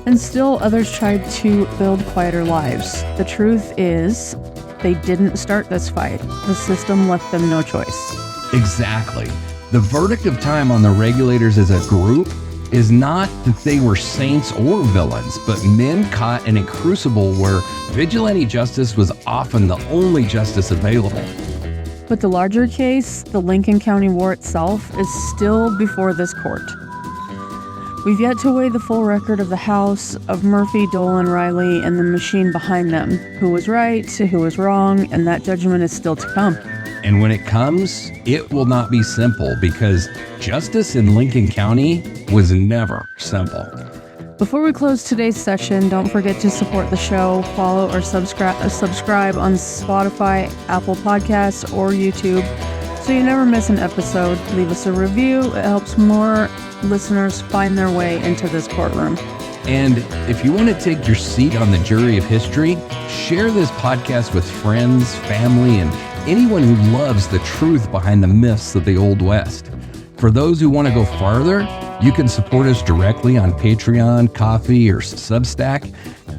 and still others tried to build quieter lives. The truth is, they didn't start this fight. The system left them no choice. Exactly. The verdict of time on the Regulators as a group is not that they were saints or villains, but men caught in a crucible where vigilante justice was often the only justice available. But the larger case, the Lincoln County War itself, is still before this court. We've yet to weigh the full record of the House, of Murphy, Dolan, Riley, and the machine behind them. Who was right, who was wrong, and that judgment is still to come. And when it comes, it will not be simple, because justice in Lincoln County was never simple. Before we close today's session, don't forget to support the show, follow or subscribe on Spotify, Apple Podcasts, or YouTube so you never miss an episode. Leave us a review. It helps more listeners find their way into this courtroom. And if you want to take your seat on the jury of history, share this podcast with friends, family, and anyone who loves the truth behind the myths of the Old West. For those who want to go farther, you can support us directly on Patreon, Ko-fi, or Substack.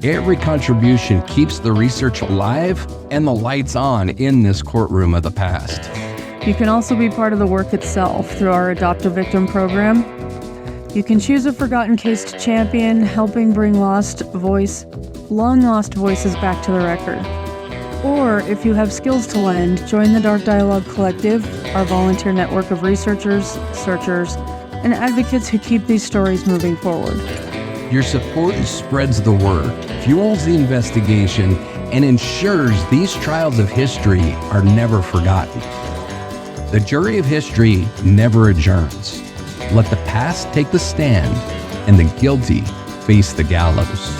Every contribution keeps the research alive and the lights on in this courtroom of the past. You can also be part of the work itself through our Adopt a Victim program. You can choose a forgotten case to champion, helping bring long lost voices back to the record. Or, if you have skills to lend, join the Dark Dialogue Collective, our volunteer network of researchers, searchers, and advocates who keep these stories moving forward. Your support spreads the word, fuels the investigation, and ensures these trials of history are never forgotten. The jury of history never adjourns. Let the past take the stand and the guilty face the gallows.